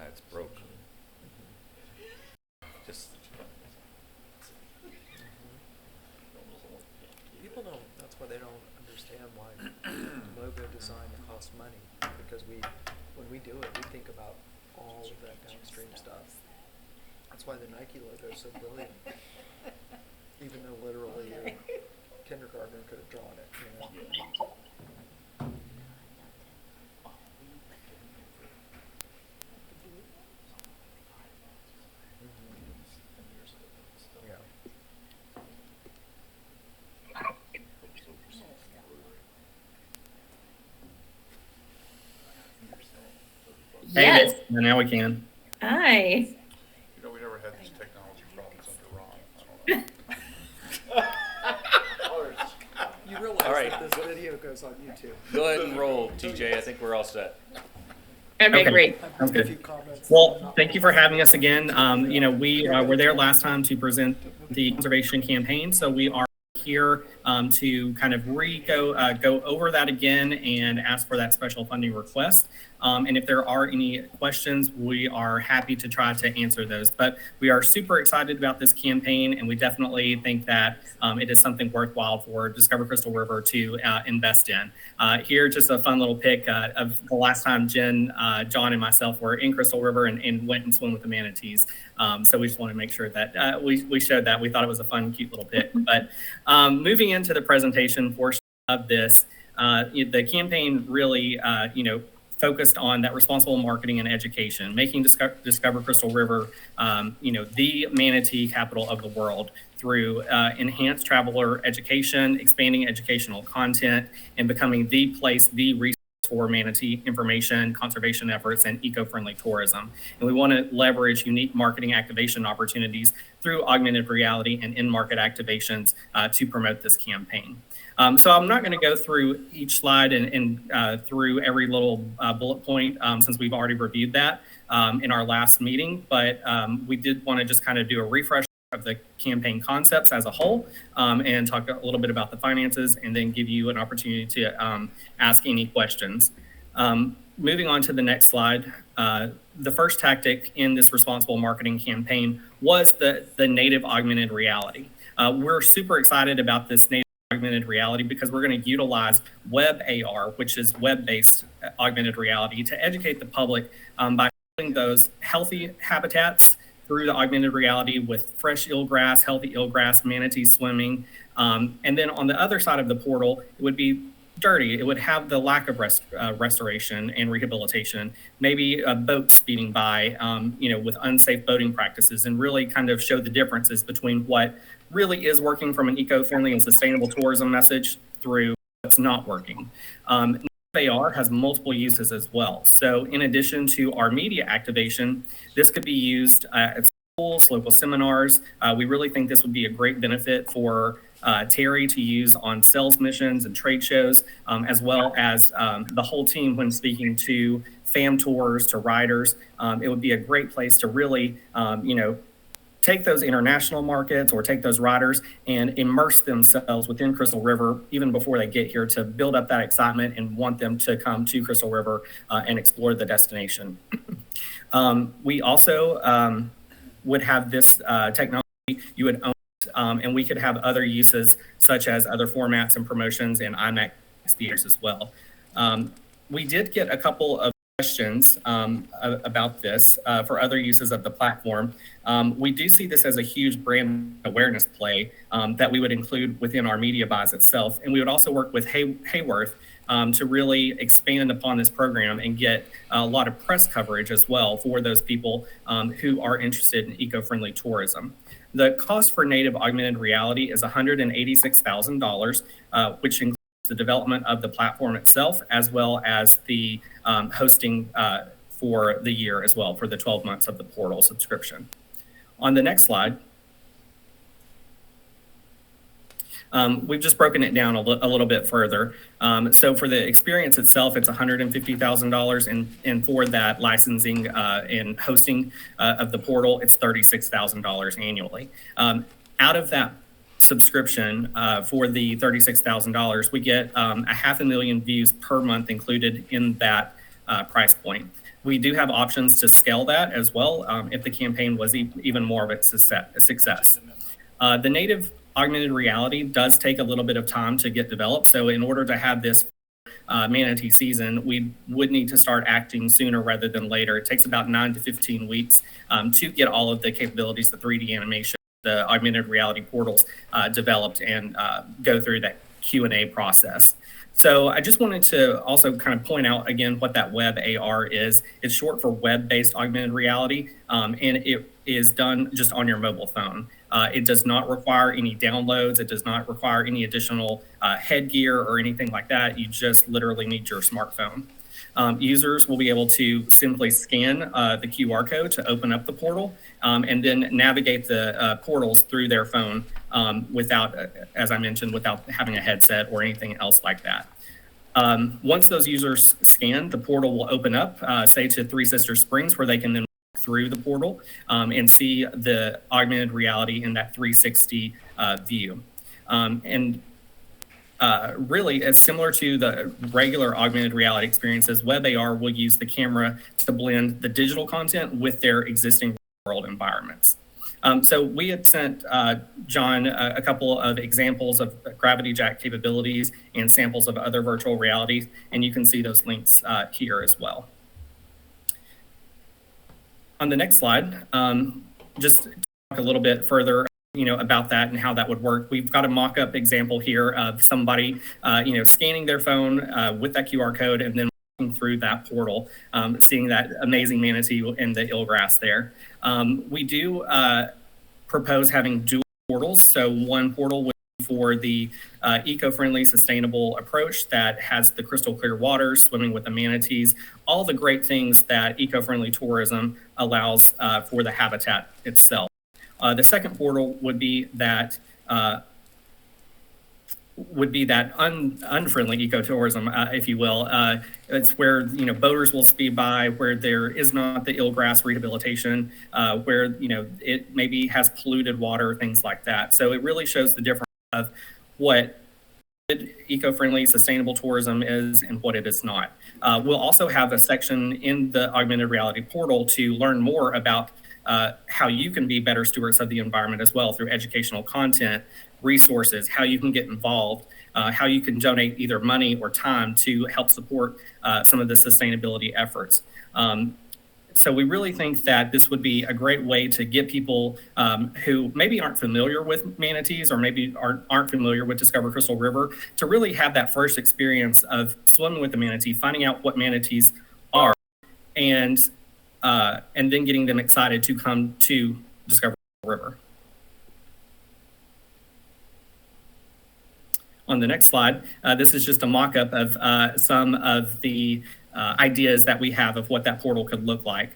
It's broke. Just
People don't, that's why they don't understand why logo design costs money, because when we do it, we think about all of that downstream stuff. That's why the Nike logo is so brilliant. Even though literally a kindergartner could have drawn it, you know? Yeah.
Yes.
Hey, now we can.
Hi.
You know, we never had these technology problems under Ron. I don't know.
You realize
All right.
that this video goes on YouTube.
go ahead and roll, TJ. I think we're all set.
Okay, great.
Sounds
A
good.
few comments.
Well, thank you for having us again. We were there last time to present the conservation campaign, so we are here to kind of go over that again and ask for that special funding request. And if there are any questions, we are happy to try to answer those. But we are super excited about this campaign, and we definitely think that it is something worthwhile for Discover Crystal River to invest in. Here, just a fun little pic of the last time Jen, John, and myself were in Crystal River and went and swim with the manatees. So we just want to make sure that we showed that. We thought it was a fun, cute little pic. But moving into the presentation portion, of this, the campaign really, focused on that responsible marketing and education, making Discover Crystal River, the manatee capital of the world through enhanced traveler education, expanding educational content, and becoming the place, the resource for manatee information, conservation efforts, and eco-friendly tourism. And we want to leverage unique marketing activation opportunities through augmented reality and in-market activations to promote this campaign. So I'm not going to go through each slide and through every little bullet point since we've already reviewed that in our last meeting, but we did want to just kind of do a refresh of the campaign concepts as a whole and talk a little bit about the finances and then give you an opportunity to ask any questions. Moving on to the next slide, the first tactic in this responsible marketing campaign was the native augmented reality. We're super excited about this native augmented reality because we're going to utilize web AR, which is web-based augmented reality, to educate the public by showing those healthy habitats through the augmented reality with fresh eelgrass, healthy eelgrass, manatees swimming. And then on the other side of the portal, it would be dirty. It would have the lack of restoration and rehabilitation, maybe a boat speeding by, with unsafe boating practices, and really kind of show the differences between what really is working from an eco-friendly and sustainable tourism message through what's not working. AR has multiple uses as well. So in addition to our media activation, this could be used at schools, local seminars. We really think this would be a great benefit for Terry to use on sales missions and trade shows, as well as the whole team when speaking to fam tours, to riders. It would be a great place to really, take those international markets or take those riders and immerse themselves within Crystal River even before they get here, to build up that excitement and want them to come to Crystal River and explore the destination. We also would have this technology, you would own it, and we could have other uses such as other formats and promotions and IMAX theaters as well. We did get a couple of questions about this for other uses of the platform. We do see this as a huge brand awareness play that we would include within our media buys itself. And we would also work with Hayworth to really expand upon this program and get a lot of press coverage as well for those people who are interested in eco-friendly tourism. The cost for native augmented reality is $186,000, which includes the development of the platform itself, as well as the hosting for the year as well, for the 12 months of the portal subscription. On the next slide, we've just broken it down a little bit further. So for the experience itself, it's $150,000, and for that licensing and hosting of the portal, it's $36,000 annually. Out of that subscription for the $36,000, we get 500,000 views per month included in that price point. We do have options to scale that as well if the campaign was even more of a success. The native augmented reality does take a little bit of time to get developed. So in order to have this manatee season, we would need to start acting sooner rather than later. It takes about 9 to 15 weeks to get all of the capabilities, the 3D animation, the augmented reality portals developed and go through that Q&A process. So I just wanted to also kind of point out again what that web AR is. It's short for web-based augmented reality, and it is done just on your mobile phone. It does not require any downloads. It does not require any additional headgear or anything like that. You just literally need your smartphone. Users will be able to simply scan the QR code to open up the portal and then navigate the portals through their phone without, as I mentioned, without having a headset or anything else like that. Once those users scan, the portal will open up, say to Three Sisters Springs, where they can then walk through the portal and see the augmented reality in that 360 view. Really, it's similar to the regular augmented reality experiences. Web AR will use the camera to blend the digital content with their existing world environments. So we had sent John a couple of examples of gravity jack capabilities and samples of other virtual realities, and you can see those links here as well. On the next slide, just talk a little bit further about that and how that would work. We've got a mock-up example here of somebody, scanning their phone with that QR code and then walking through that portal, seeing that amazing manatee in the eelgrass there. We do propose having dual portals. So one portal would be for the eco-friendly, sustainable approach that has the crystal clear water, swimming with the manatees, all the great things that eco-friendly tourism allows for the habitat itself. The second portal would be that unfriendly ecotourism, if you will. It's where boaters will speed by, where there is not the eelgrass rehabilitation, where it maybe has polluted water, things like that. So it really shows the difference of what eco-friendly, sustainable tourism is and what it is not. We'll also have a section in the augmented reality portal to learn more about how you can be better stewards of the environment as well through educational content, resources, how you can get involved, how you can donate either money or time to help support some of the sustainability efforts. So we really think that this would be a great way to get people who maybe aren't familiar with manatees or maybe aren't familiar with Discover Crystal River to really have that first experience of swimming with the manatee, finding out what manatees are, and then getting them excited to come to Discover River. On the next slide, this is just a mock-up of some of the ideas that we have of what that portal could look like.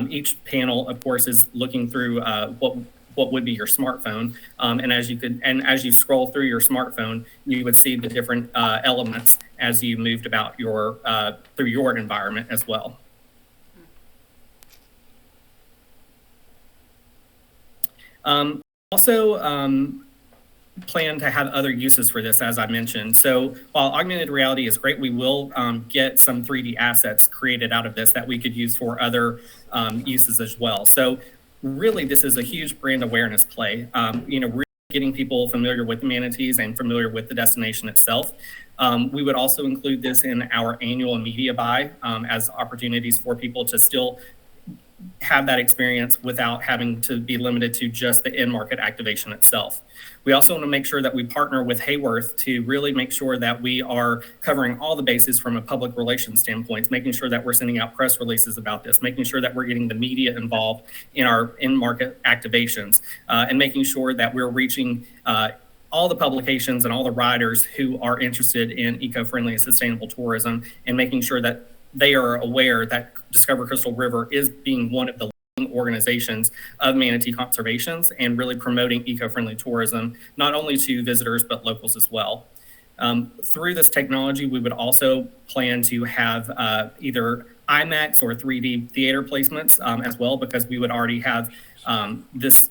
Each panel, of course, is looking through what would be your smartphone, and as you scroll through your smartphone, you would see the different elements as you moved about through your environment as well. Also, plan to have other uses for this, as I mentioned. So while augmented reality is great, we will get some 3D assets created out of this that we could use for other uses as well. So really, this is a huge brand awareness play. Really getting people familiar with manatees and familiar with the destination itself. We would also include this in our annual media buy as opportunities for people to still have that experience without having to be limited to just the in-market activation itself. We also want to make sure that we partner with Hayworth to really make sure that we are covering all the bases from a public relations standpoint, making sure that we're sending out press releases about this, making sure that we're getting the media involved in our in-market activations, and making sure that we're reaching all the publications and all the riders who are interested in eco-friendly and sustainable tourism, and making sure that they are aware that Discover Crystal River is being one of the leading organizations of manatee conservations and really promoting eco-friendly tourism, not only to visitors, but locals as well. Through this technology, we would also plan to have either IMAX or 3D theater placements as well, because we would already have this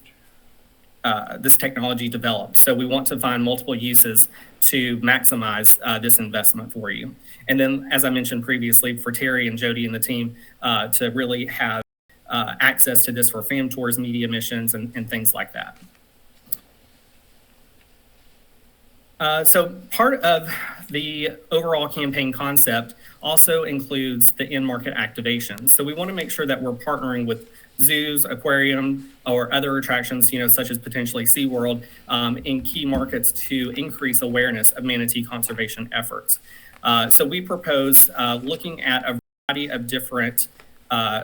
technology developed. So we want to find multiple uses to maximize this investment for you. And then, as I mentioned previously, for Terry and Jody and the team to really have access to this for fam tours, media missions, and things like that. So part of the overall campaign concept also includes the in-market activation. So we want to make sure that we're partnering with zoos, aquarium, or other attractions, such as potentially SeaWorld, in key markets to increase awareness of manatee conservation efforts. So we propose looking at a variety of different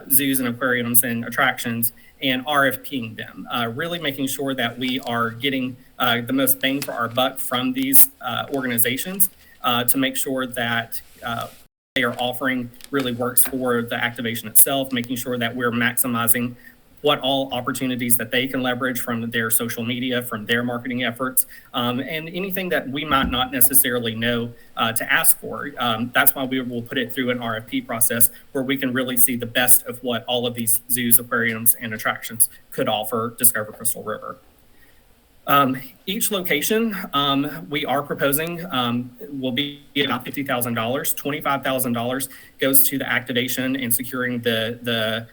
zoos and aquariums and attractions and RFPing them, really making sure that we are getting the most bang for our buck from these organizations to make sure that they are offering really works for the activation itself, making sure that we're maximizing what all opportunities that they can leverage from their social media, from their marketing efforts, and anything that we might not necessarily know to ask for. That's why we will put it through an RFP process where we can really see the best of what all of these zoos, aquariums, and attractions could offer Discover Crystal River. Each location we are proposing will be about $50,000. $25,000 goes to the activation and securing the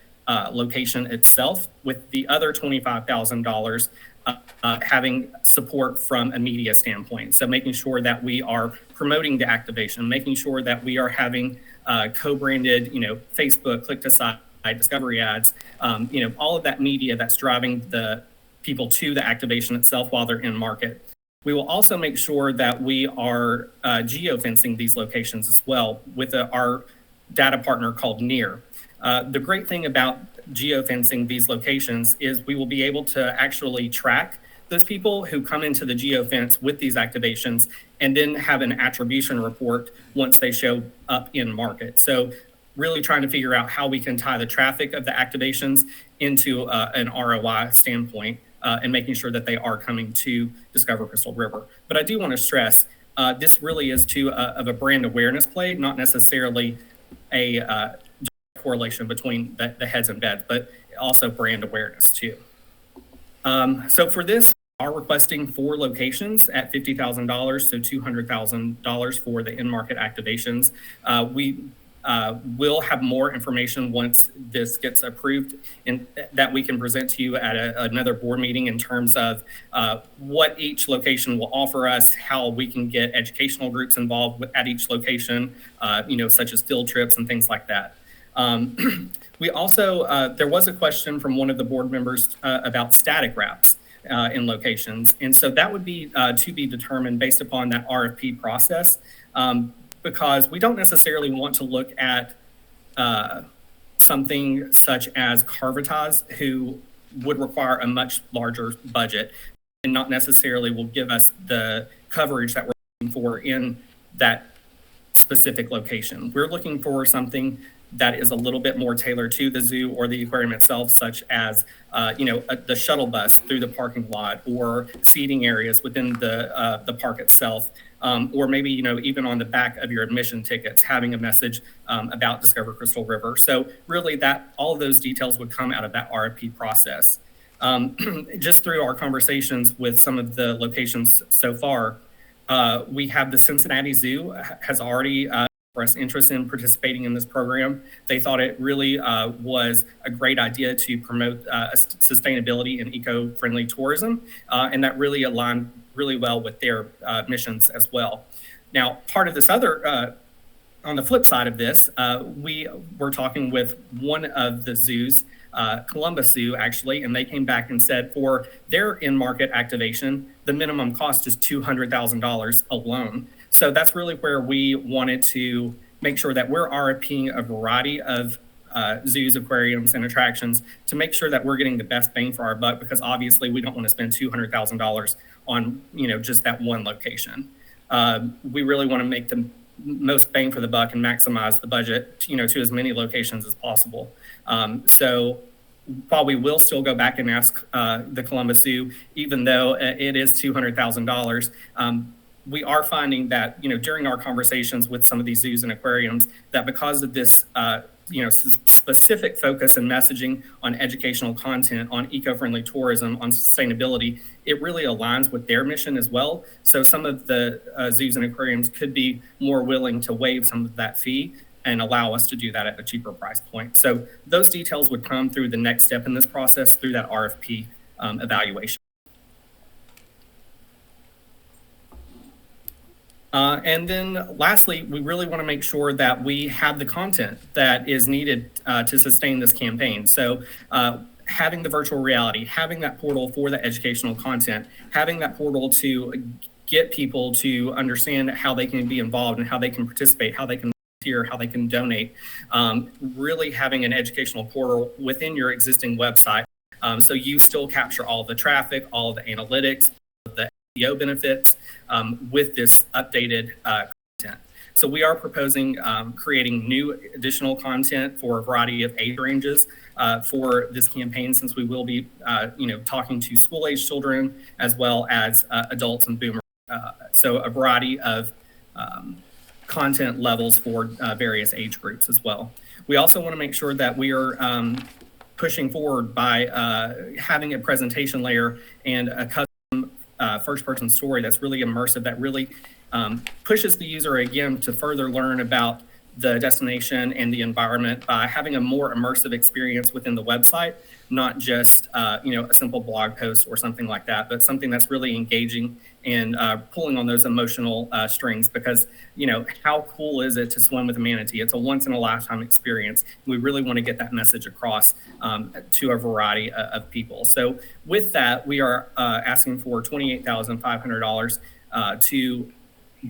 location itself, with the other $25,000 having support from a media standpoint. So making sure that we are promoting the activation, making sure that we are having co-branded, Facebook, click to site, discovery ads, all of that media that's driving the people to the activation itself while they're in market. We will also make sure that we are geofencing these locations as well with our data partner called NEAR. The great thing about geofencing these locations is we will be able to actually track those people who come into the geofence with these activations and then have an attribution report once they show up in market. So really trying to figure out how we can tie the traffic of the activations into an ROI standpoint and making sure that they are coming to Discover Crystal River. But I do want to stress, this really is of a brand awareness play, not necessarily a correlation between the heads and beds, but also brand awareness too. So for this, we are requesting 4 locations at $50,000, so $200,000 for the in-market activations. We will have more information once this gets approved and that we can present to you at another board meeting in terms of what each location will offer us, how we can get educational groups involved at each location, such as field trips and things like that. We also, there was a question from one of the board members about static wraps in locations. And so that would be to be determined based upon that RFP process. Because we don't necessarily want to look at something such as Carvitas, who would require a much larger budget and not necessarily will give us the coverage that we're looking for in that specific location. We're looking for something that is a little bit more tailored to the zoo or the aquarium itself, such as the shuttle bus through the parking lot or seating areas within the park itself. Or maybe, even on the back of your admission tickets, having a message about Discover Crystal River. So really all of those details would come out of that RFP process. Just through our conversations with some of the locations so far, we have the Cincinnati Zoo has already expressed interest in participating in this program. They thought it really was a great idea to promote sustainability and eco-friendly tourism, and that really aligned really well with their missions as well. Now, part of this other, on the flip side of this, we were talking with one of the zoos, Columbus Zoo actually, and they came back and said for their in-market activation, the minimum cost is $200,000 alone. So that's really where we wanted to make sure that we're RFPing a variety of zoos, aquariums, and attractions to make sure that we're getting the best bang for our buck, because obviously we don't want to spend $200,000 on just that one location. We really want to make the most bang for the buck and maximize the budget to as many locations as possible. So while we will still go back and ask the Columbus Zoo, even though it is $200,000, we are finding that during our conversations with some of these zoos and aquariums, that because of this specific focus and messaging on educational content, on eco-friendly tourism, on sustainability, it really aligns with their mission as well. So some of the zoos and aquariums could be more willing to waive some of that fee and allow us to do that at a cheaper price point. So those details would come through the next step in this process through that RFP evaluation. And then lastly, we really want to make sure that we have the content that is needed to sustain this campaign. So having the virtual reality, having that portal for the educational content, having that portal to get people to understand how they can be involved and how they can participate, how they can volunteer, how they can donate, really having an educational portal within your existing website. So you still capture all of the traffic, all of the analytics, the SEO benefits with this updated content. So we are proposing creating new additional content for a variety of age ranges for this campaign, since we will be talking to school-age children as well as adults and boomers. So a variety of content levels for various age groups as well. We also want to make sure that we are pushing forward by having a presentation layer and a custom first-person story that's really immersive, that really pushes the user again to further learn about the destination and the environment by having a more immersive experience within the website, not just a simple blog post or something like that, but something that's really engaging and pulling on those emotional strings. Because how cool is it to swim with a manatee? It's a once in a lifetime experience. We really want to get that message across to a variety of people. So with that, we are asking for $28,500 to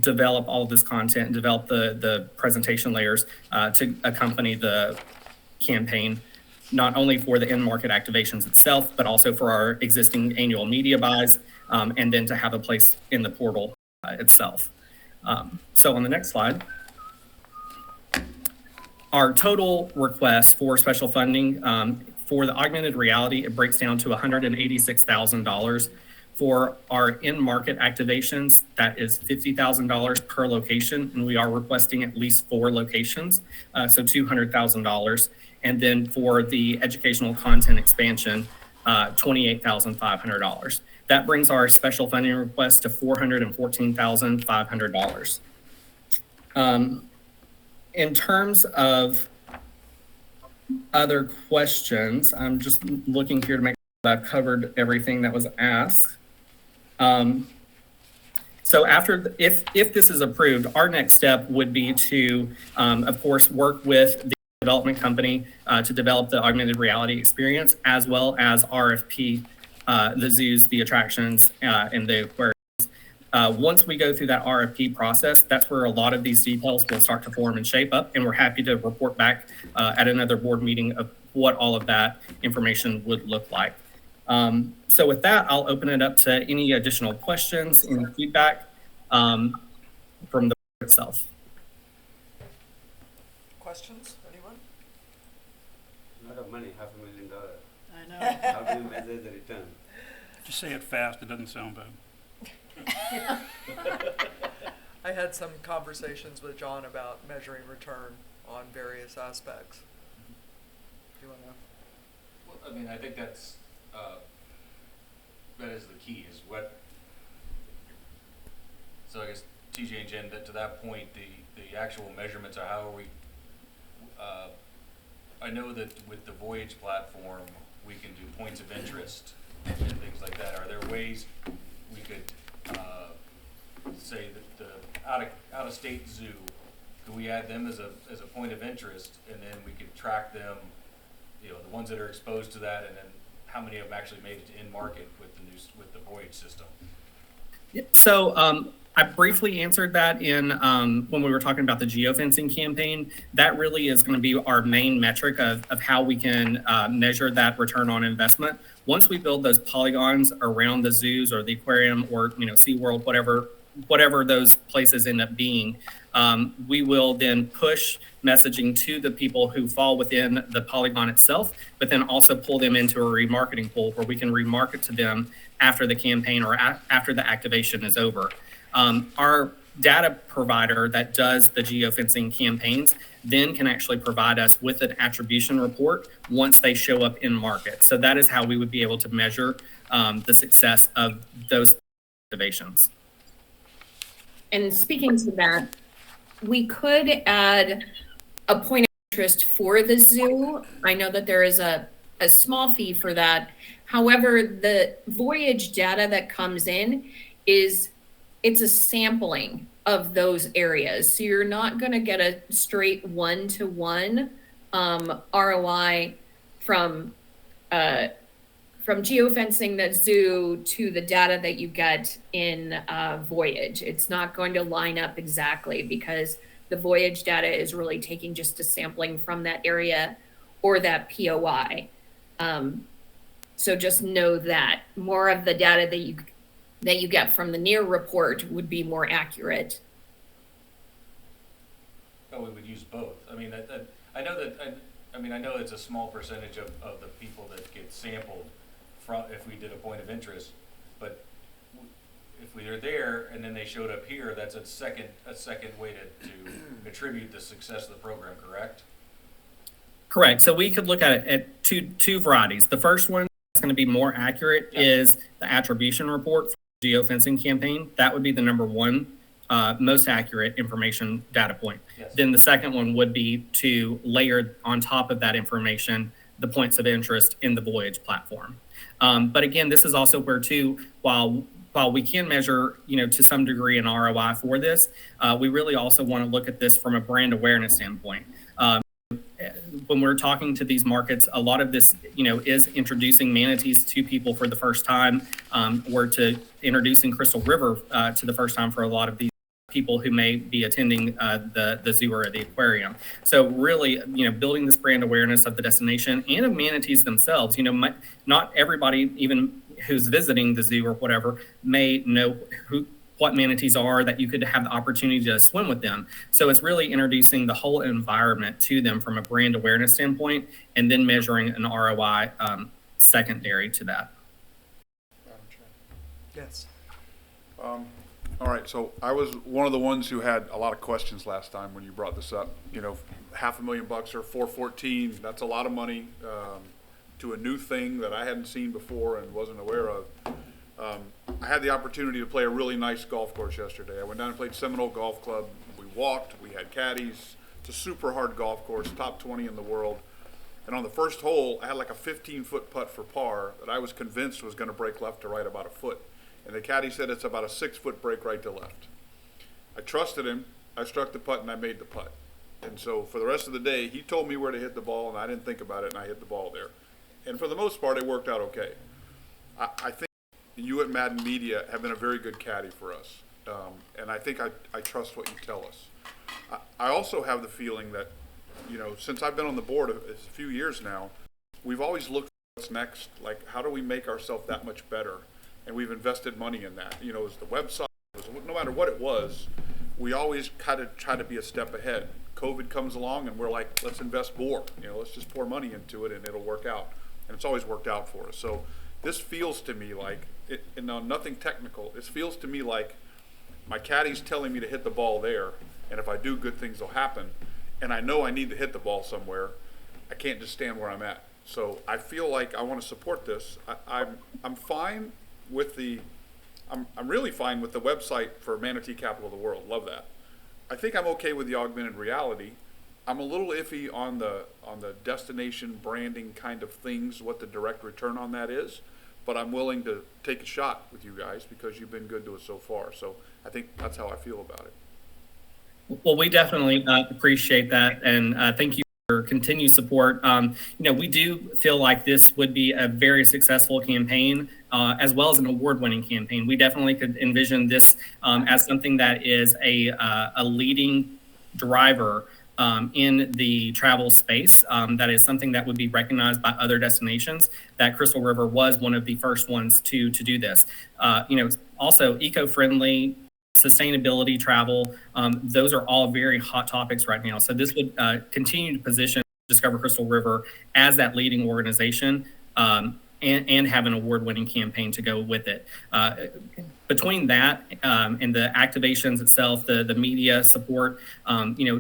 develop all of this content and develop the presentation layers to accompany the campaign, not only for the in-market activations itself, but also for our existing annual media buys, and then to have a place in the portal itself. So on the next slide, our total request for special funding for the augmented reality, it breaks down to $186,000. For our in-market activations, that is $50,000 per location, and we are requesting at least 4 locations, so $200,000. And then for the educational content expansion, $28,500. That brings our special funding request to $414,500. In terms of other questions, I'm just looking here to make sure that I've covered everything that was asked. So if this is approved, our next step would be to, of course, work with the development company to develop the augmented reality experience, as well as RFP the zoos, the attractions, and the aquariums. Once we go through that RFP process, that's where a lot of these details will start to form and shape up, and we're happy to report back at another board meeting of what all of that information would look like. So with that, I'll open it up to any additional questions and feedback from the board itself.
Questions, anyone?
A lot of money, $500,000.
I know.
How do you measure the return?
Just say it fast, it doesn't sound bad.
I had some conversations with John about measuring return on various aspects. Do you want to?
Well, I mean, I think that is the key, is what, so I guess TJ and Jen, to that point, the actual measurements are how are we, I know that with the Voyage platform, we can do points of interest and things like that. Are there ways we could say that the out-of-state zoo, could we add them as a point of interest, and then we could track them, the ones that are exposed to that, and then how many of them actually made it to in-market with the Voyage system?
So I briefly answered that in when we were talking about the geofencing campaign. That really is going to be our main metric of how we can measure that return on investment. Once we build those polygons around the zoos or the aquarium or SeaWorld, whatever those places end up being, we will then push messaging to the people who fall within the polygon itself, but then also pull them into a remarketing pool where we can remarket to them after the campaign or after the activation is over. Our data provider that does the geofencing campaigns then can actually provide us with an attribution report once they show up in market. So that is how we would be able to measure the success of those activations.
And speaking to that, we could add a point of interest for the zoo. I know that there is a small fee for that. However, the Voyage data that comes in it's a sampling of those areas. So you're not going to get a straight one-to-one ROI from geofencing the zoo to the data that you get in Voyage. It's not going to line up exactly because the Voyage data is really taking just a sampling from that area or that POI. So just know that more of the data that you get from the NEAR report would be more accurate.
Oh, we would use both. I mean, I know that. I know it's a small percentage of the people that get sampled from if we did a point of interest, but if we are there and then they showed up here, that's a second way to attribute the success of the program. Correct?
Correct. So we could look at it at two varieties. The first one that's going to be more accurate is the attribution report for the geofencing campaign. That would be the number one most accurate information data point.
Yes.
Then the second one would be to layer on top of that information the points of interest in the Voyage platform. But again, this is also where too, while we can measure, to some degree an ROI for this, we really also want to look at this from a brand awareness standpoint. When we're talking to these markets, a lot of this, is introducing manatees to people for the first time, or to introducing Crystal River to the first time for a lot of these people who may be attending the zoo or the aquarium. So really, building this brand awareness of the destination and of manatees themselves. Not everybody, even who's visiting the zoo or whatever, may know what manatees are, that you could have the opportunity to swim with them. So it's really introducing the whole environment to them from a brand awareness standpoint, and then measuring an ROI secondary to that.
Yes.
All right, so I was one of the ones who had a lot of questions last time when you brought this up. $500,000 or 414, that's a lot of money to a new thing that I hadn't seen before and wasn't aware of. I had the opportunity to play a really nice golf course yesterday. I went down and played Seminole Golf Club. We walked, we had caddies. It's a super hard golf course, top 20 in the world. And on the first hole, I had like a 15-foot putt for par that I was convinced was going to break left to right about a foot. And the caddy said it's about a 6-foot break right to left. I trusted him. I struck the putt and I made the putt. And so for the rest of the day, he told me where to hit the ball and I didn't think about it and I hit the ball there. And for the most part, it worked out okay. I think you at Madden Media have been a very good caddy for us. And I think I trust what you tell us. I also have the feeling that, since I've been on the board a few years now, we've always looked at what's next. Like, how do we make ourselves that much better? And we've invested money in that. It was the website, no matter what it was, we always kind of try to be a step ahead. COVID comes along and we're like, let's invest more. Let's just pour money into it and it'll work out. And it's always worked out for us. So this feels to me like, nothing technical, it feels to me like my caddy's telling me to hit the ball there, and if I do, good things will happen. And I know I need to hit the ball somewhere. I can't just stand where I'm at. So I feel like I want to support this. I'm fine with I'm really fine with the website for Manatee Capital of the World. Love that. I think I'm okay with the augmented reality. I'm a little iffy on the destination branding kind of things, what the direct return on that is, but I'm willing to take a shot with you guys because you've been good to us so far. So I think that's how I feel about it.
Well, we definitely appreciate that, and thank you for continued support. We do feel like this would be a very successful campaign, as well as an award-winning campaign. We definitely could envision this as something that is a leading driver in the travel space. That is something that would be recognized by other destinations. That Crystal River was one of the first ones to do this. Also eco-friendly, sustainability travel, those are all very hot topics right now. So this would continue to position Discover Crystal River as that leading organization, and have an award-winning campaign to go with it. Between that and the activations itself, the media support,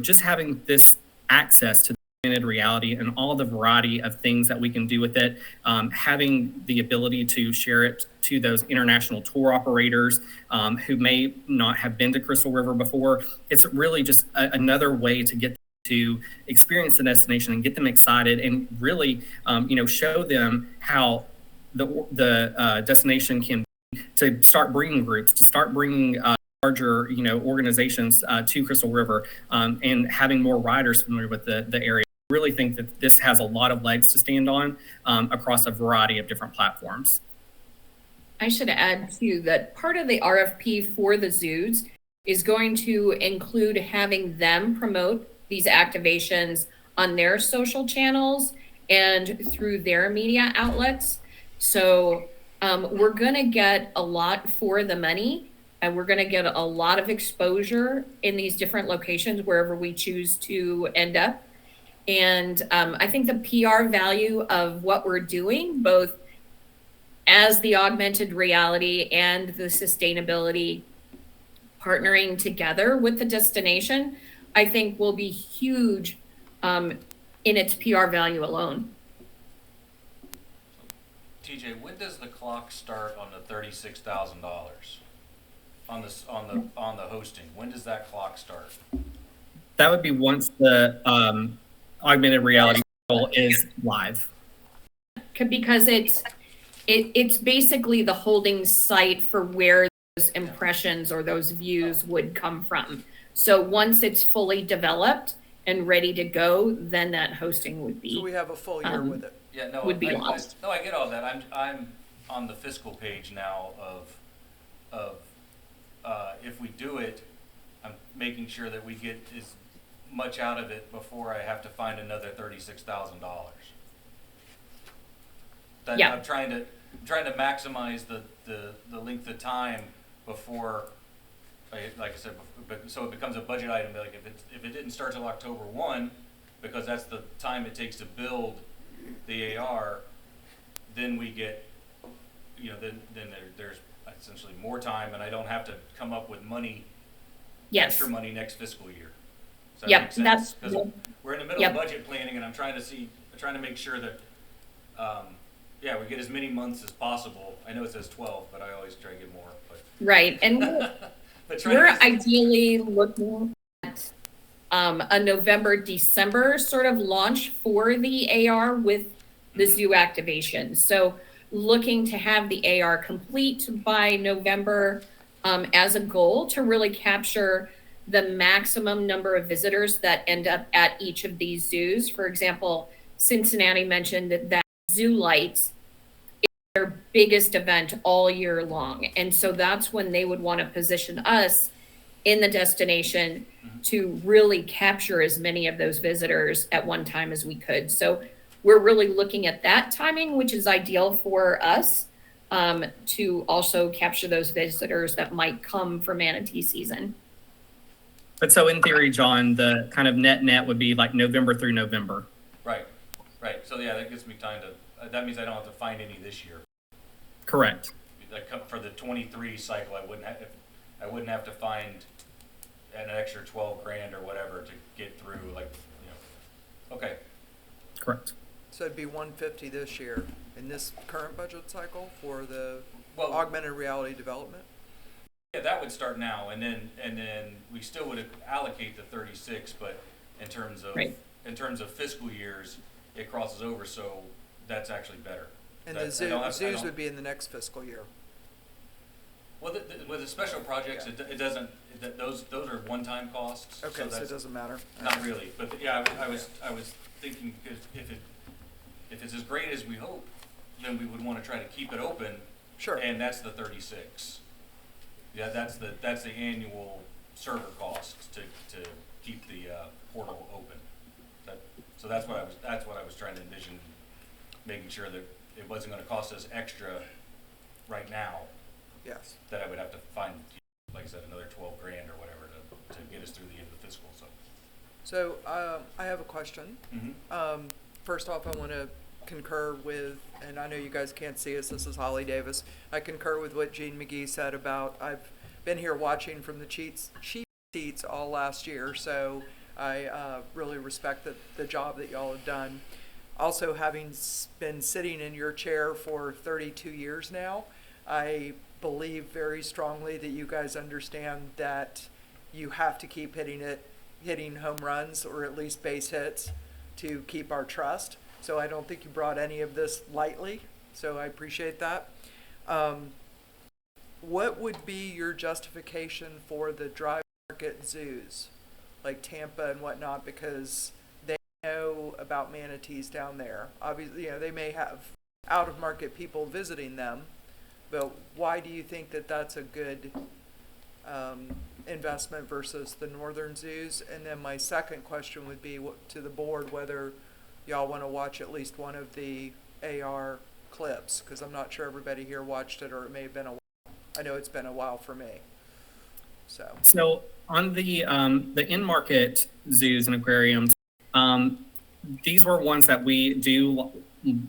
just having this access to augmented reality and all the variety of things that we can do with it, having the ability to share it to those international tour operators who may not have been to Crystal River before. It's really just another way to get to experience the destination and get them excited and really, show them how the destination can, to start bringing groups, to start bringing larger, organizations to Crystal River, and having more riders familiar with the area. I really think that this has a lot of legs to stand on across a variety of different platforms.
I should add too that part of the RFP for the zoos is going to include having them promote these activations on their social channels and through their media outlets. So we're going to get a lot for the money, and we're going to get a lot of exposure in these different locations wherever we choose to end up. And I think the PR value of what we're doing, both as the augmented reality and the sustainability partnering together with the destination, I think will be huge in its PR value alone.
TJ, when does the clock start on the $36,000? on the hosting, when does that clock start?
That would be once the augmented reality is live.
Because it's basically the holding site for where those impressions or those views would come from. So once it's fully developed and ready to go, then that hosting would be.
So we have a full year with it.
Yeah, no,
would be
I
lost.
get all that. I'm on the fiscal page now of if we do it, I'm making sure that we get as much out of it before I have to find another $36,000.
Yeah.
I'm trying to maximize the length of time before, like I said, so it becomes a budget item. Like if it didn't start till October 1, because that's the time it takes to build the AR, then we get, then there's essentially more time, and I don't have to come up with money,
Yes.
extra money next fiscal year. Does that
Yep,
make sense?
that's-
Because we're in the middle
Yep.
of budget planning, and I'm trying to make sure that, we get as many months as possible. I know it says 12, but I always try to get more. But
Right, and
but
we're ideally looking at a November, December sort of launch for the AR with the zoo activation. So looking to have the AR complete by November as a goal to really capture the maximum number of visitors that end up at each of these zoos. For example, Cincinnati mentioned that Zoo Lights is their biggest event all year long. And so that's when they would want to position us in the destination to really capture as many of those visitors at one time as we could. So we're really looking at that timing, which is ideal for us to also capture those visitors that might come for manatee season.
But so in theory, John, the kind of net would be like November through November.
Right. So yeah, that gives me time to. That means I don't have to find any this year.
Correct.
Like for the 23 cycle, I wouldn't have to find an extra 12 grand or whatever to get through. Okay.
Correct.
So it'd be 150 this year in this current budget cycle for the
Well,
augmented reality development.
Yeah, that would start now, and then we still would allocate the 36, but in terms of fiscal years, it crosses over, so that's actually better.
And the zoos would be in the next fiscal year.
Well, with the special projects, it doesn't. Those are one-time costs.
Okay, so it doesn't matter.
Not really, but yeah, I was thinking if it's as great as we hope, then we would want to try to keep it open.
Sure.
And that's the 36. Yeah, that's the annual server cost to keep the portal open. So that's what I was trying to envision, making sure that it wasn't going to cost us extra right now.
Yes.
That I would have to find, like I said, another 12 grand or whatever to get us through the end of the fiscal.
So I have a question.
Mm-hmm.
First off, I want to concur with, and I know you guys can't see us, this is Holly Davis. I concur with what Gene McGee said about, I've been here watching from the cheap seats all last year, so I really respect the job that y'all have done. Also, having been sitting in your chair for 32 years now, I believe very strongly that you guys understand that you have to keep hitting home runs or at least base hits to keep our trust. So I don't think you brought any of this lightly, so I appreciate that. What would be your justification for the dry market zoos, like Tampa and whatnot, because they know about manatees down there? Obviously, they may have out-of-market people visiting them, but why do you think that that's a good investment versus the northern zoos? And then my second question would be to the board whether y'all want to watch at least one of the AR clips, because I'm not sure everybody here watched it, or it may have been a while. I know it's been a while for me.
So on the in-market zoos and aquariums, these were ones that we do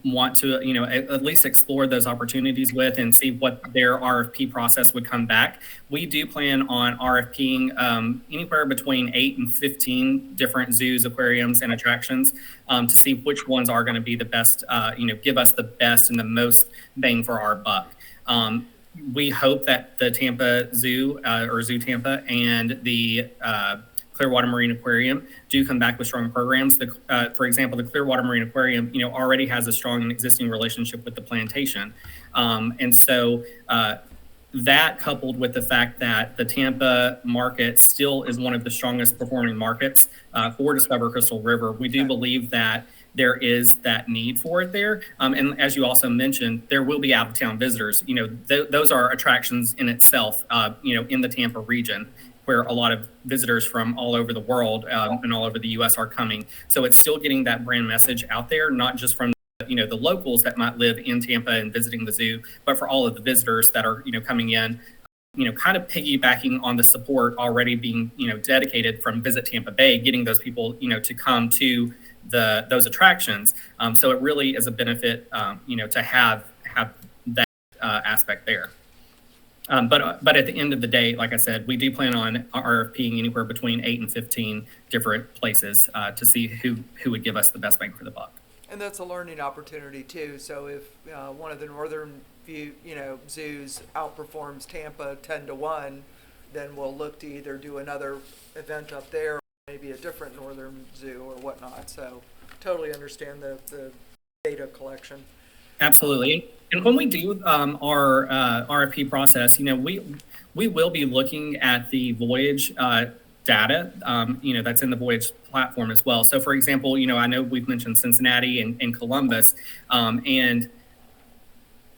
want to, at least explore those opportunities with and see what their RFP process would come back. We do plan on RFPing anywhere between 8 and 15 different zoos, aquariums, and attractions to see which ones are going to be the best, give us the best and the most bang for our buck. we hope that the Tampa Zoo or Zoo Tampa and the Clearwater Marine Aquarium do come back with strong programs. For example, the Clearwater Marine Aquarium, already has a strong and existing relationship with the plantation. And so that coupled with the fact that the Tampa market still is one of the strongest performing markets for Discover Crystal River, we do believe that there is that need for it there. And as you also mentioned, there will be out of town visitors. Those are attractions in itself, in the Tampa region, where a lot of visitors from all over the world and all over the U.S. are coming. So it's still getting that brand message out there, not just from the locals that might live in Tampa and visiting the zoo, but for all of the visitors that are coming in, kind of piggybacking on the support already being dedicated from Visit Tampa Bay, getting those people to come to those attractions. So it really is a benefit to have that aspect there. But at the end of the day, like I said, we do plan on RFPing anywhere between 8 and 15 different places to see who would give us the best bang for the buck.
And that's a learning opportunity too. So if one of the northern zoos outperforms Tampa 10-1, then we'll look to either do another event up there, or maybe a different northern zoo or whatnot. So totally understand the data collection.
Absolutely. And when we do our RFP process, we will be looking at the voyage data, that's in the voyage platform as well. So for example, I know we've mentioned Cincinnati and Columbus, and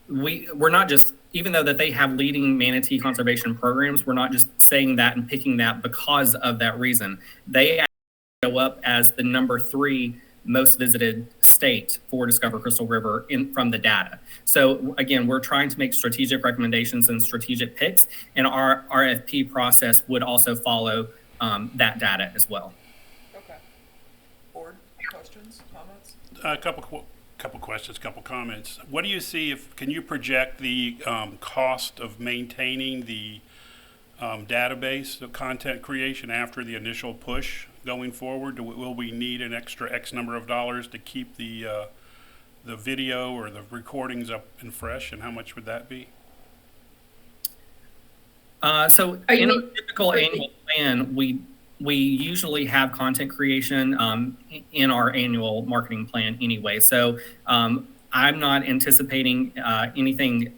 we're not just, even though that they have leading manatee conservation programs, we're not just saying that and picking that because of that reason. They go up as the number 3 most visited state for Discover Crystal River from the data. So again, we're trying to make strategic recommendations and strategic picks, and our RFP process would also follow that data as well.
Okay. Board, questions, comments?
A couple questions, couple comments. What do you see can you project the cost of maintaining the database of content creation after the initial push going forward? Will we need an extra X number of dollars to keep the video or the recordings up and fresh, and how much would that be?
So in a typical annual plan, we usually have content creation in our annual marketing plan anyway. So I'm not anticipating anything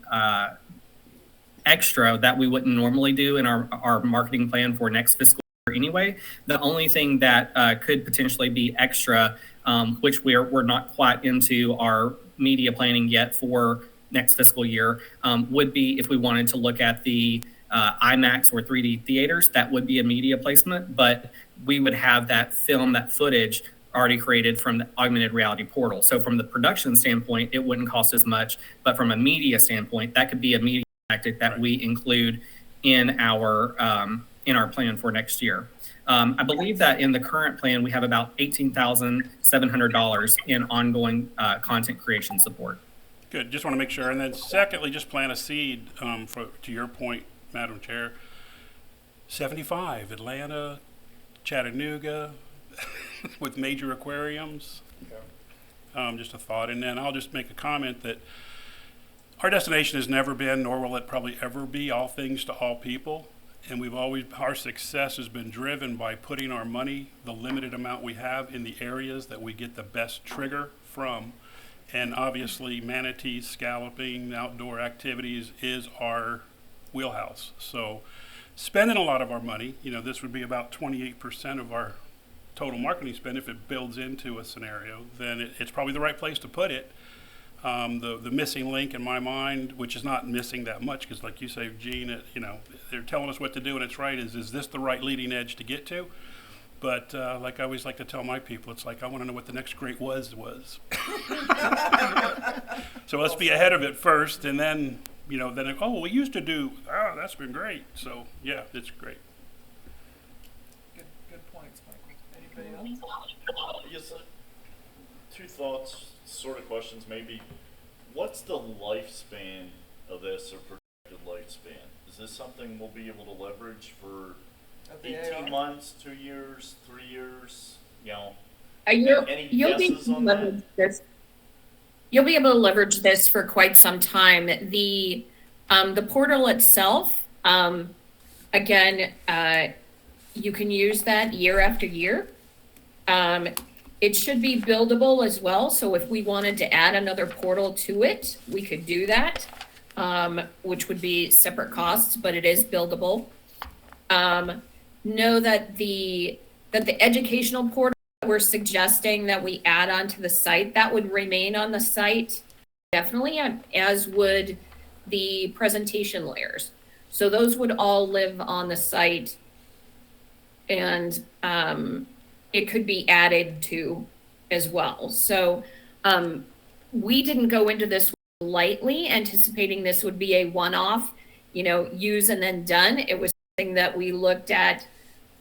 extra that we wouldn't normally do in our marketing plan for next fiscal year anyway. The only thing that could potentially be extra, which we're not quite into our media planning yet for next fiscal year, would be if we wanted to look at the IMAX or 3D theaters. That would be a media placement, but we would have that film, that footage already created from the augmented reality portal. So from the production standpoint, it wouldn't cost as much, but from a media standpoint, that could be a media tactic that we include in our plan for next year. I believe that in the current plan, we have about $18,700 in ongoing content creation support.
Good, just want to make sure. And then secondly, just plant a seed to your point, Madam Chair. 75, Atlanta, Chattanooga, with major aquariums. Just a thought. And then I'll just make a comment that our destination has never been, nor will it probably ever be, all things to all people. And our success has been driven by putting our money, the limited amount we have, in the areas that we get the best trigger from. And obviously manatees, scalloping, outdoor activities is our wheelhouse. So spending a lot of our money, this would be about 28% of our total marketing spend. If it builds into a scenario, then it's probably the right place to put it. The missing link in my mind, which is not missing that much, because like you say, Gene, they're telling us what to do and it's right, is this the right leading edge to get to? But like I always like to tell my people, it's like I want to know what the next great was. So let's be ahead of it first, and then we used to do, that's been great. So yeah, it's great.
Good points, Michael. Anybody else?
Yes, 2 thoughts, sort of questions maybe. What's the lifespan of this, or projected lifespan? Is this something we'll be able to leverage for 18 months, 2 years, 3 years? Any guesses on that?
You'll be able to leverage this for quite some time. The The portal itself, again, you can use that year after year. It should be buildable as well, so if we wanted to add another portal to it, we could do that, which would be separate costs, but it is buildable. Know that the educational portal that we're suggesting that we add onto the site, that would remain on the site, definitely, as would the presentation layers. So those would all live on the site, and it could be added to as well. So we didn't go into this lightly, anticipating this would be a one-off, use and then done. It was something that we looked at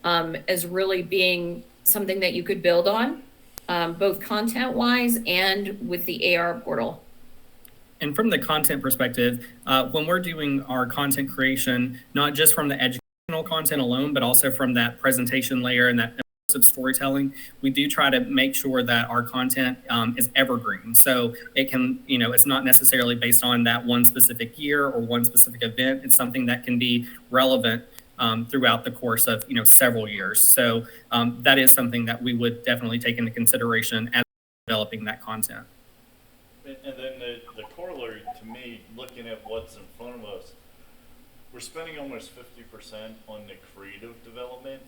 as really being something that you could build on, both content-wise and with the AR portal.
And from the content perspective, when we're doing our content creation, not just from the educational content alone, but also from that presentation layer and that of storytelling, we do try to make sure that our content is evergreen. So it can, it's not necessarily based on that one specific year or one specific event. It's something that can be relevant throughout the course of, several years. So that is something that we would definitely take into consideration as developing that content.
And then the corollary to me, looking at what's in front of us, we're spending almost 50% on the creative development,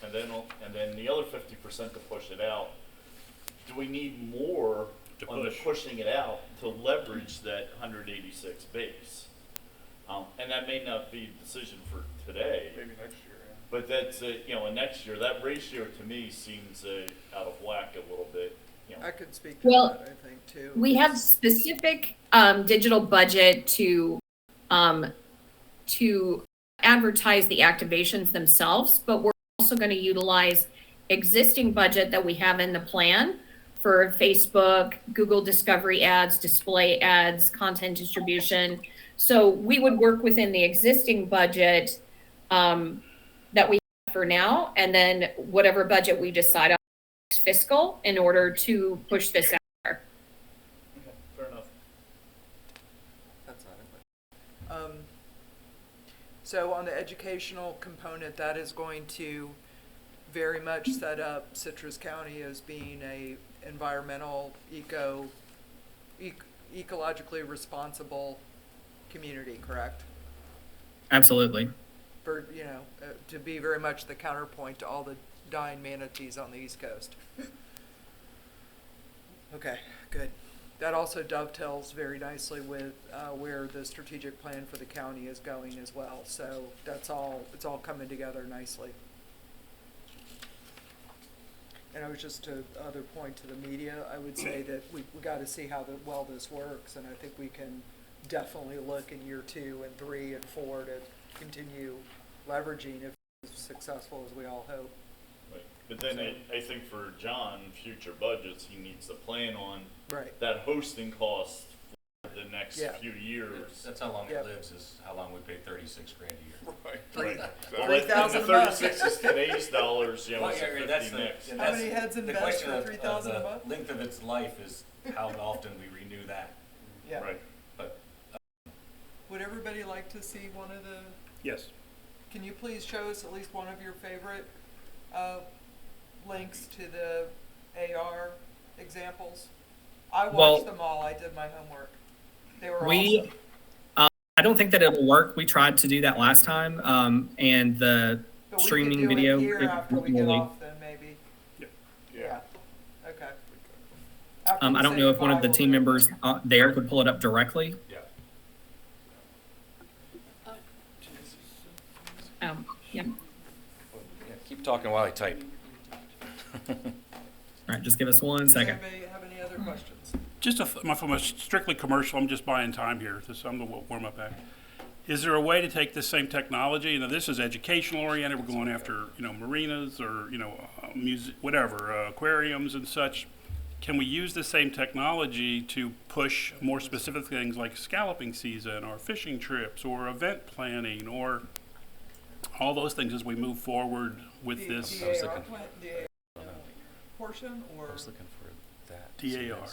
and then the other 50% to push it out. Do we need more on the pushing it out to leverage that 186 base? And that may not be a decision for today.
Maybe next year. Yeah.
But that's next year that ratio to me seems out of whack a little bit.
I could speak to that, I think, too.
We have specific digital budget to advertise the activations themselves, but we're also going to utilize existing budget that we have in the plan for Facebook, Google Discovery ads, display ads, content distribution. So we would work within the existing budget that we have for now, and then whatever budget we decide on fiscal in order to push this out there.
Okay, fair enough.
That's adequate. So on the educational component, that is going to very much set up Citrus County as being a environmental, ecologically responsible community, correct?
Absolutely.
For, to be very much the counterpoint to all the dying manatees on the East Coast. Okay, good. That also dovetails very nicely with where the strategic plan for the county is going as well. So it's all coming together nicely. And I was just to other point to the media, I would say that we got to see how well this works, and I think we can definitely look in year 2 and 3 and 4 to continue leveraging if it's successful as we all hope.
Right. But then I think for John, future budgets, he needs to plan on
right.
that hosting cost for the next few years.
That's how long it lives, is how long we pay $36,000 a year.
Right.
Well,
$3,000 a month. 36 is today's dollars,
Well,
it's
yeah,
50
that's
next.
How many heads
the
invest
question
for $3,000 a month?
The length of its life is how often we renew that.
Yeah.
Right.
But
Would everybody like to see one of the?
Yes.
Can you please show us at least one of your favorite links to the AR examples? I watched them all. I did my homework. They were awesome.
I don't think that it'll work. We tried to do that last time, and the
But
streaming
we could do
video.
it here after we get
really-
off, then maybe.
Yeah.
Okay.
I don't know if one of the team members there could pull it up directly.
yeah.
Yeah.
Yeah, keep talking while I type.
All right, just give us 1
Does
second.
anybody have any other questions?
Just from a strictly commercial, I'm just buying time here. I'm the warm-up act. Is there a way to take this same technology? This is educational oriented. We're going after, marinas or, music, whatever, aquariums and such. Can we use the same technology to push more specific things like scalloping season or fishing trips or event planning or all those things as we move forward with this?
DAR portion or?
I was looking for that.
DAR.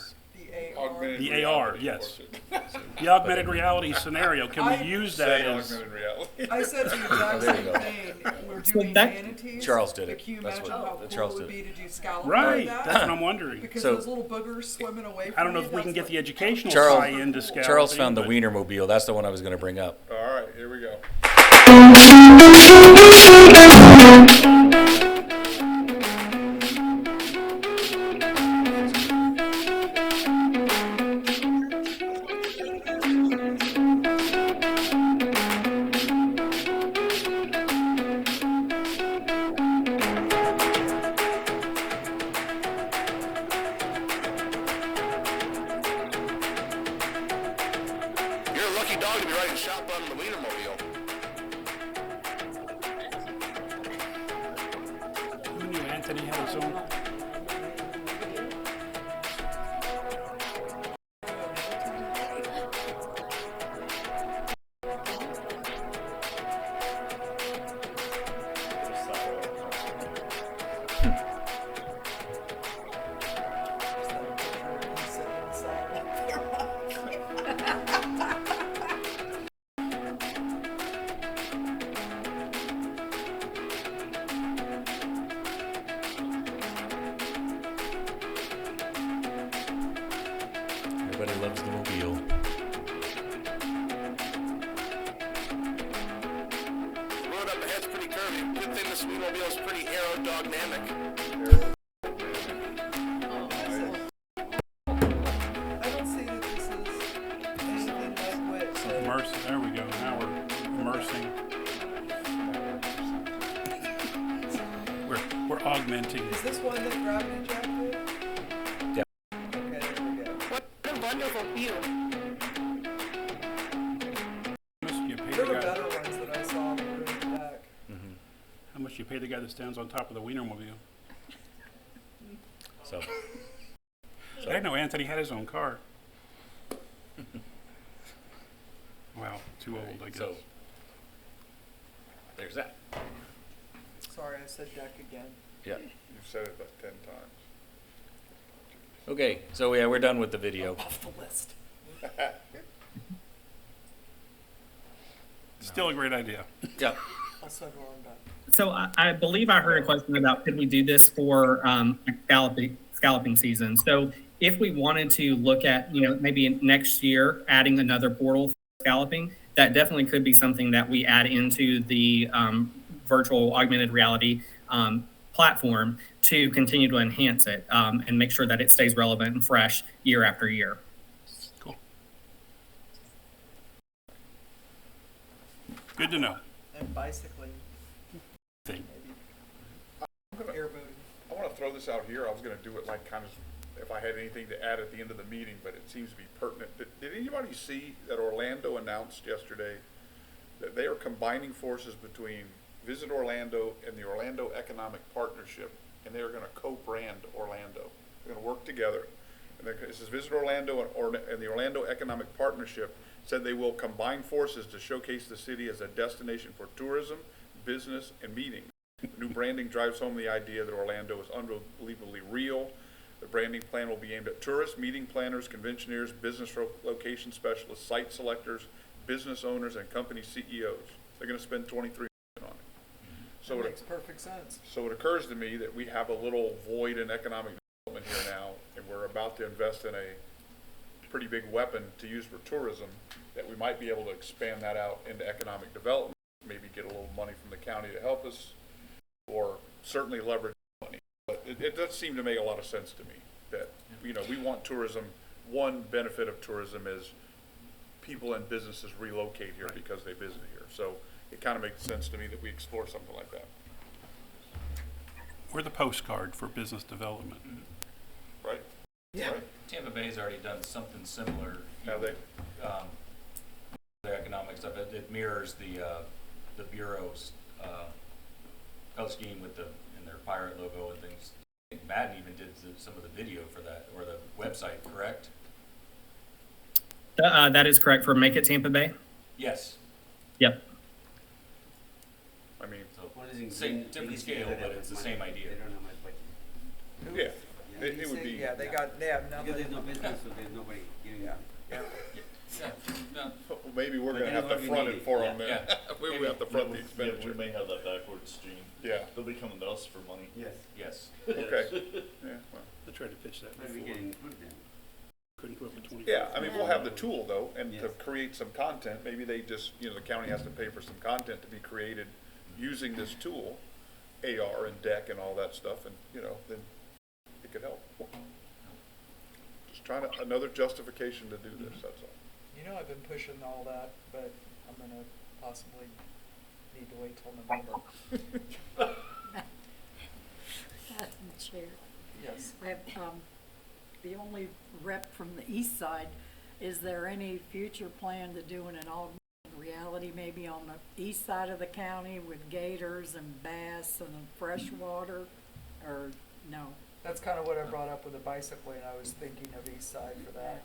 Augmented
The
reality
AR, yes.
portion.
The augmented reality scenario, can
I-
we use that
Say
as?
augmented reality.
I said the exact
there you
same
go.
thing. We're
So
doing
that-
manatees.
Charles did
but
it.
Can you
That's
imagine
what-
how cool
Charles
it would
did
be to do scallop
Right,
like
that's
that?
what I'm wondering.
Because
So-
those little boogers swimming away from
I don't know
you,
if we can
that's
get
what-
the educational
Charles-
tie into scouting.
Charles found the
but-
Wienermobile. That's the one I was going to bring up.
All right, here we go. You're a lucky dog to be riding shotgun on the Wienermobile.
Who knew Anthony had his own?
Everybody loves the mobile.
The road up ahead's pretty curvy. Good thing this Wienermobile is pretty aerodynamic.
I don't see that this is anything like what.
Immersing, there we go, now we're immersing. We're augmenting.
Is this one that Gravity Jack did?
Yeah.
Okay, there we go.
What a wonderful view.
How much do you pay
There
the
were
guy?
better ones that I saw that were in the back.
How much do you pay the guy that stands on top of the Wienermobile?
So,
I didn't know Anthony had his own car. Wow, too old, I guess.
so there's that.
Sorry, I said deck again.
Yeah.
You've said it about 10 times.
Okay, so yeah, we're done with the video.
Off the list.
Still a great idea.
Yeah.
I'll send Lauren back.
So I believe I heard a question about could we do this for scalloping season? So if we wanted to look at, maybe next year adding another portal for scalloping, that definitely could be something that we add into the virtual augmented reality platform to continue to enhance it and make sure that it stays relevant and fresh year after year.
Cool. Good to know.
And bicycling,
Thing.
airboating.
I want to throw this out here. I was going to do it like kind of if I had anything to add at the end of the meeting, but it seems to be pertinent. Did anybody see that Orlando announced yesterday that they are combining forces between Visit Orlando and the Orlando Economic Partnership, and they are going to co-brand Orlando. They're going to work together. And this is Visit Orlando and the Orlando Economic Partnership said they will combine forces to showcase the city as a destination for tourism, business, and meetings. The new branding drives home the idea that Orlando is unbelievably real. The branding plan will be aimed at tourists, meeting planners, conventioneers, business location specialists, site selectors, business owners, and company CEOs. They're going to spend $23 million on it. So
That
it,
makes perfect sense.
so it occurs to me that we have a little void in economic development here now, and we're about to invest in a pretty big weapon to use for tourism, that we might be able to expand that out into economic development, maybe get a little money from the county to help us, or certainly leverage money. But it does seem to make a lot of sense to me that, we want tourism. One benefit of tourism is people and businesses relocate here because they visit here. So it kind of makes sense to me that we explore something like that.
We're the postcard for business development.
Right?
Yeah.
Right?
Tampa Bay's already done something similar.
Have they?
The economic stuff, it mirrors the Bureau's color scheme with in their pirate logo and things. I think Madden even did some of the video for that, or the website, correct?
That is correct for Make It Tampa Bay.
Yes.
Yep.
I mean,
So
What is it?
same different scale, but it's the same idea.
They don't have much budget.
yeah.
Yeah,
It would be.
Yeah, they have nothing.
Because there's no business, so there's nobody giving
Yeah,
them.
yeah.
Well, maybe we're
But
gonna
you
have
know
to
what we
front
need
it
it.
for them
Yeah.
then. We have to front the
Yeah,
expenditure.
we may have that backwards, Gene.
Yeah,
They'll be coming to us for money.
Yes,
Yes.
okay, yeah, well.
I tried to pitch that
but we
before.
can include them.
Couldn't do it for 20.
Yeah, I mean, we'll have the tool though, and to
Yes.
create some content, maybe they just, you know, the county has to pay for some content to be created using this tool, AR and deck and all that stuff, and, you know, then it could help. Just trying to, another justification to do this, that's all.
You know, I've been pushing all that, but I'm gonna possibly need to wait till November.
Madam Chair,
Yes.
I have, the only rep from the east side, is there any future plan to doing an augmented reality maybe on the east side of the county with gators and bass and freshwater, or no?
That's kind of what I brought up with the bicycle, and I was thinking of east side for that.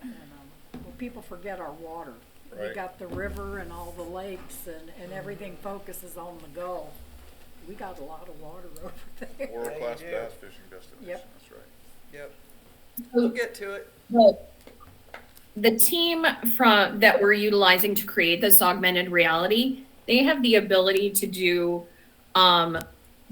Well, people forget our water. We
Right.
got the river and all the lakes and everything focuses on the Gulf. We got a lot of water over there.
World-class
you do.
bass fishing destination,
Yep.
that's right.
Yep. We'll get to it.
The team that we're utilizing to create this augmented reality, they have the ability to do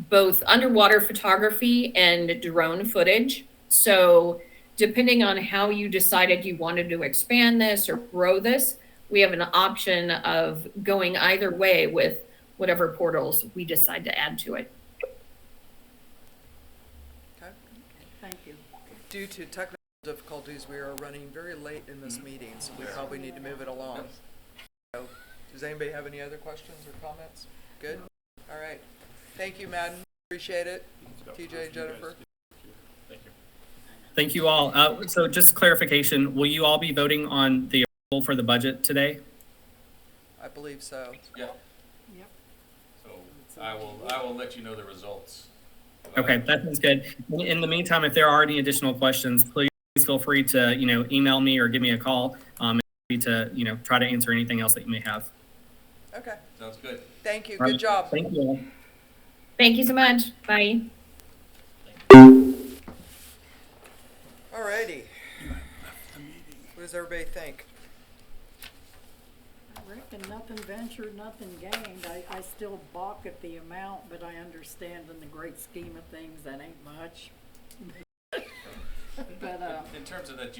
both underwater photography and drone footage. So depending on how you decided you wanted to expand this or grow this, we have an option of going either way with whatever portals we decide to add to it.
Okay.
Thank you.
Due to technical difficulties, we are running very late in this meeting, so we probably need to move it along. So, does anybody have any other questions or comments? Good? All right. Thank you, Madden. Appreciate it. TJ, Jennifer.
Thank you.
Thank you all. So just clarification, will you all be voting on the approval for the budget today?
I believe so.
Yeah.
Yep.
So I will let you know the results.
Okay, that sounds good. In the meantime, if there are any additional questions, please feel free to, email me or give me a call. To, try to answer anything else that you may have.
Okay.
Sounds good.
Thank you.
All right.
Good job.
Thank you all.
Thank you so much. Bye.
All righty. What does everybody think?
I reckon nothing ventured, nothing gained. I still balk at the amount, but I understand in the great scheme of things, that ain't much. But,
In terms of that,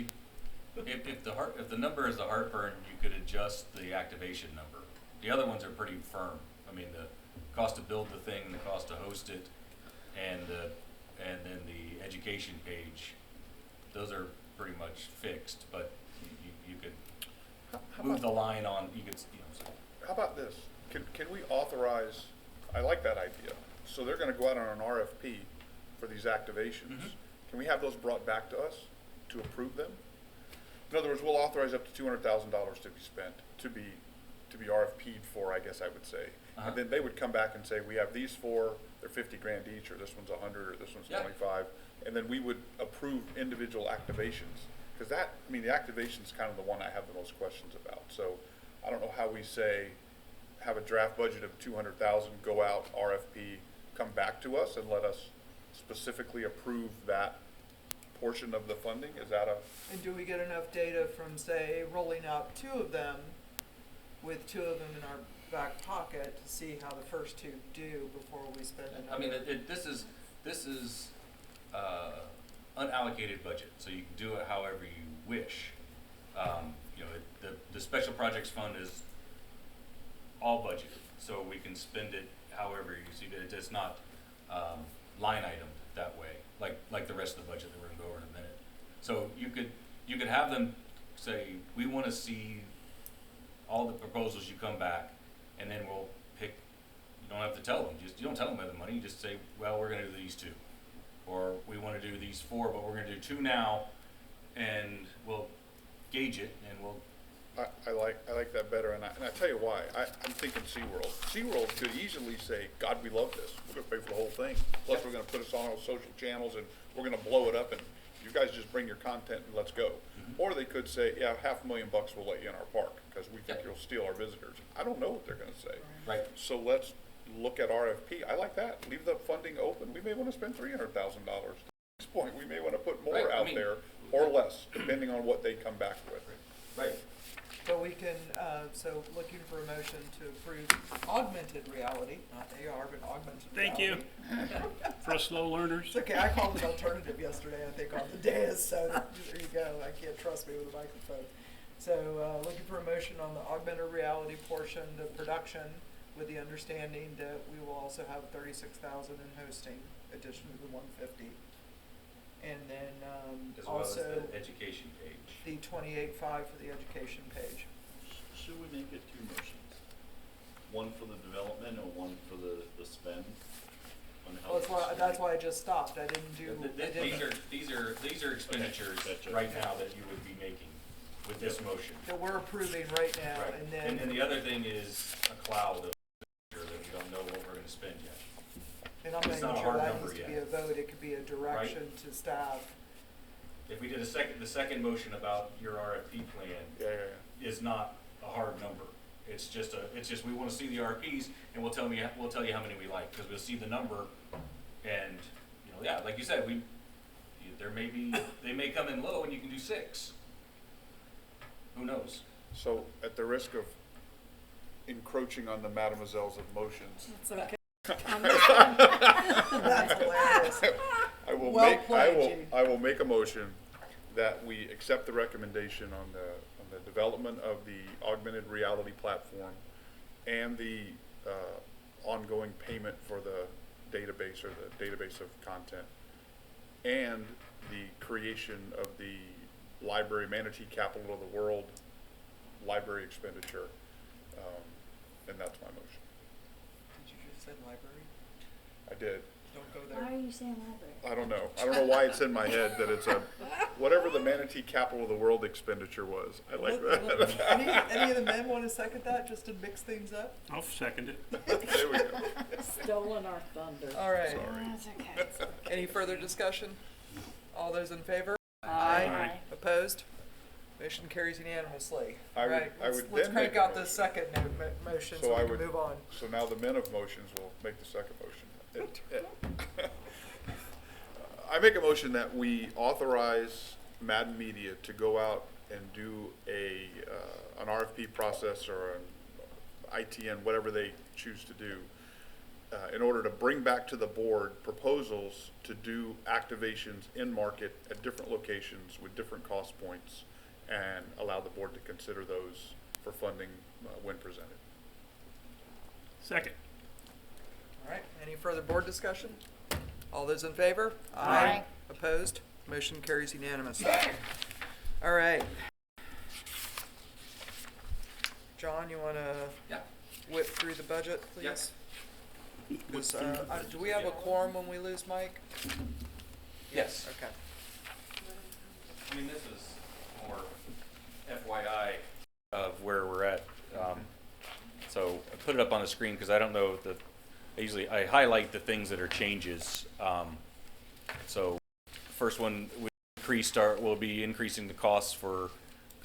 if the number is the heartburn, you could adjust the activation number. The other ones are pretty firm. I mean, the cost to build the thing, the cost to host it, and then the education page, those are pretty much fixed, but you could move the line on, so.
How about this? Can we authorize, I like that idea. So they're gonna go out on an RFP for these activations. Can we have those brought back to us to approve them? In other words, we'll authorize up to $200,000 to be spent, to be RFP'd for, I guess I would say. And then they would come back and say, we have these four, they're 50 grand each, or this one's 100, or this one's 25. And then we would approve individual activations. Because the activation's kind of the one I have the most questions about. So I don't know how we say, have a draft budget of 200,000, go out, RFP, come back to us and let us specifically approve that portion of the funding? Is that
And do we get enough data from, say, rolling out two of them, with two of them in our back pocket, to see how the first two do before we spend another?
I mean, this is unallocated budget, so you can do it however you wish. The special projects fund is all budgeted, so we can spend it however you see it. It's not line item that way, like the rest of the budget that we're gonna go over in a minute. So you could have them say, we want to see all the proposals you come back, and then we'll pick. You don't have to tell them. You don't tell them about the money. You just say, well, we're going to do these two, or we want to do these four, but we're going to do two now, and we'll gauge it, and we'll.
I like that better, and I tell you why. I'm thinking SeaWorld. SeaWorld could easily say, God, we love this. We're going to pay for the whole thing. Plus, we're going to put us on our social channels, and we're going to blow it up, and you guys just bring your content and let's go. Or they could say, yeah, $500,000 we'll let you in our park because we think you'll steal our visitors. I don't know what they're going to say.
Right.
So let's look at RFP. I like that. Leave the funding open. We may want to spend $300,000 to point. We may want to put more
Right, I
out
mean-
there or less, depending on what they come back with.
Right.
So we can, so looking for a motion to approve augmented reality, not AR, but augmented
Thank
reality.
you. For us slow learners.
It's okay, I called it alternative yesterday, I think, on the dais, so there you go, I can't trust me with a microphone. So, looking for a motion on the augmented reality portion, the production, with the understanding that we will also have 36,000 in hosting, addition to the 150. And then,
As well as
also
the education page.
the 28.5 for the education page.
Should we make it two motions? One for the development and one for the spend? On how
Well,
it's
that's why I just stopped, I didn't do, I didn't.
These are expenditures
Gotcha.
right now that you would be making with this motion.
That we're approving right now,
Right.
and then.
And then the other thing is a cloud of expenditure that we don't know what we're gonna spend yet.
And I'm
It's
not
not a
even sure
hard
that
number
needs to be
yet.
a vote, it could be a direction to staff.
If we did the second motion about your RFP plan is not a hard number. It's just we wanna see the RFPs and we'll tell you how many we like, cause we'll see the number and, you know, yeah, like you said, they may come in low and you can do 6. Who knows?
So at the risk of encroaching on the mademoiselles of motions,
It's okay.
That's hilarious.
I will
Well
make,
played, Gene.
I will make a motion that we accept the recommendation on the development of the augmented reality platform and the, ongoing payment for the database or the database of content and the creation of the library manatee capital of the world library expenditure. And that's my motion.
Did you just say library?
I did.
Don't go
Why
there.
are you saying library?
I don't know. I don't know why it's in my head that it's a, whatever the manatee capital of the world expenditure was. I like that.
Any of the men wanna second that, just to mix things up?
I'll second it.
There we go.
Stolen our thunder.
All right,
Sorry.
That's okay.
any further discussion? All those in favor?
Aye.
Opposed? Motion carries unanimously.
I would-
Right,
I
let's-
would
let's
then
crank
make a
out the second motion
So
so
I
we can
would-
move on.
So now the men of motions will make the second motion. I make a motion that we authorize Madden Media to go out and do an RFP process or an ITN, whatever they choose to do, in order to bring back to the board proposals to do activations in market at different locations with different cost points and allow the board to consider those for funding when presented.
Second.
All right, any further board discussion? All those in favor?
Aye.
Opposed? Motion carries unanimously. All right. John, you wanna
Yeah.
whip through the budget, please?
Yes.
Do we have a quorum when we lose Mike?
Yes.
Okay.
I mean, this is more FYI of where we're at. So I put it up on the screen because I don't know I highlight the things that are changes. So first one, we'll be increasing the costs for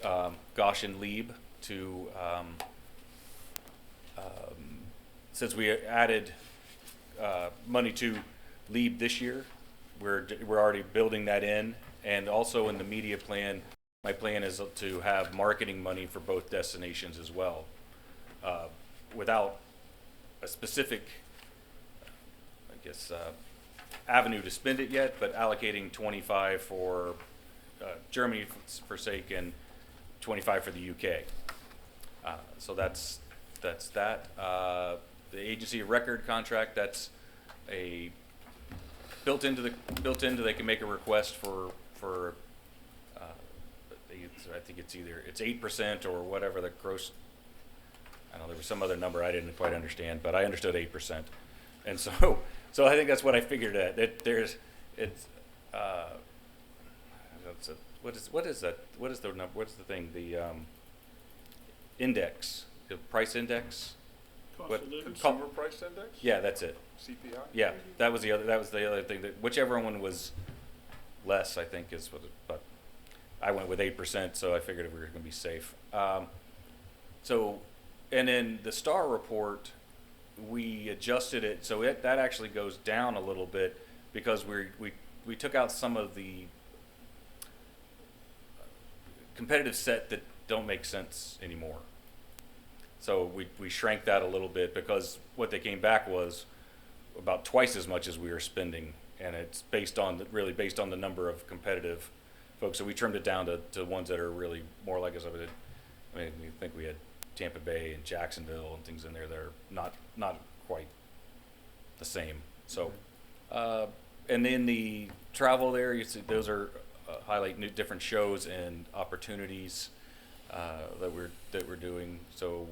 Gaussian Lieb to, since we added money to Lieb this year, we're already building that in. And also in the media plan, my plan is to have marketing money for both destinations as well, without a specific, I guess, avenue to spend it yet, but allocating 25 for Germany for sake and 25 for the UK. So that's that. The agency of record contract, that's a built into they can make a request for I think it's 8% or whatever the gross. I don't know, there was some other number I didn't quite understand, but I understood 8%, and so I think that's what I figured at. What is that? What is the number? What's the thing? The index, the price index.
Cost
What-
of living.
Consumer price index?
Yeah, that's it.
CPI?
Yeah, that was the other thing, that whichever one was less, I think is what but I went with 8%, so I figured we were gonna be safe. So, and then the STAR report, we adjusted it, so that actually goes down a little bit because we we took out some of the competitive set that don't make sense anymore. So we shrank that a little bit because what they came back was about twice as much as we were spending, and it's really based on the number of competitive folks. So we trimmed it down to ones that are really more like us. I mean, we think we had Tampa Bay and Jacksonville and things in there that are not quite the same. So, and then the travel there, you see those are highlight different shows and opportunities that we're doing. So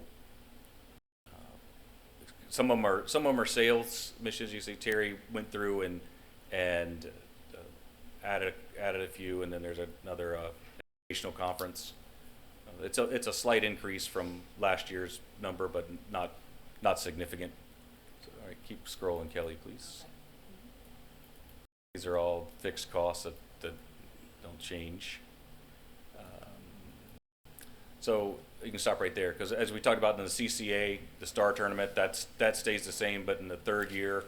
some of them are sales missions. You see Terry went through and added a few, and then there's another educational conference. It's a slight increase from last year's number, but not significant. So, all right, keep scrolling, Kelly, please. These are all fixed costs that don't change. So you can stop right there, because as we talked about in the CCA, the Star Tournament, that stays the same, but in the third year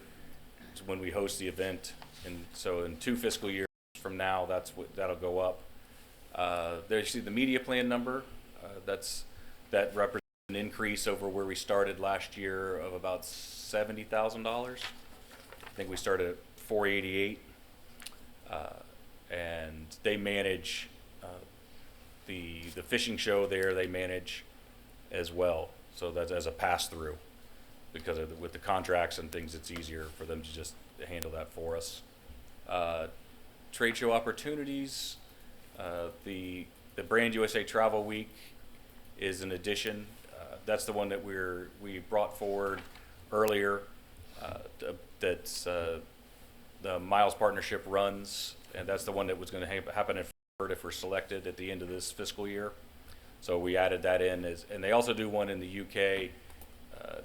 is when we host the event, and so in 2 fiscal years from now, that'll go up. There you see the media plan number. That represents an increase over where we started last year of about $70,000. I think we started at 488, and they manage the fishing show there. They manage as well, so that's as a pass through, because with the contracts and things, it's easier for them to just handle that for us. Trade show opportunities, the Brand USA Travel Week is an addition. That's the one that we brought forward earlier. That's the Miles Partnership runs, and that's the one that was going to happen if we're selected at the end of this fiscal year. So we added that in, and they also do one in the UK.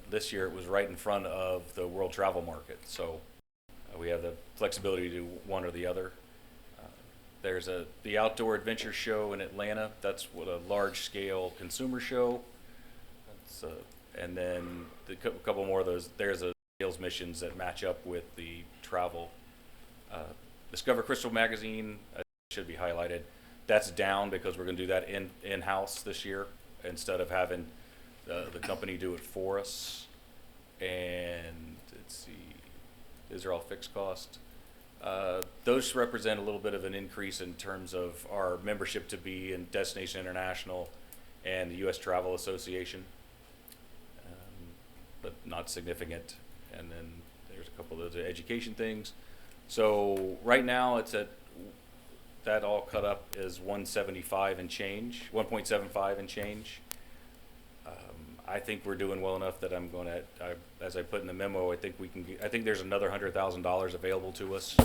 This year it was right in front of the World Travel Market, so we have the flexibility to do one or the other. There's the Outdoor Adventure Show in Atlanta. That's what a large-scale consumer show. And then a couple more of those. There's a sales missions that match up with the travel. Discover Crystal Magazine should be highlighted. That's down because we're going to do that in-house this year instead of having the company do it for us. And let's see, these are all fixed cost. Those represent a little bit of an increase in terms of our membership to be in Destination International and the U.S. Travel Association, but not significant. And then there's a couple of those education things. So right now it's at, that all cut up is 175 and change, 1.75 and change. I think we're doing well enough that I'm going to, as I put in the memo, I think we can. I think there's another $100,000 available to us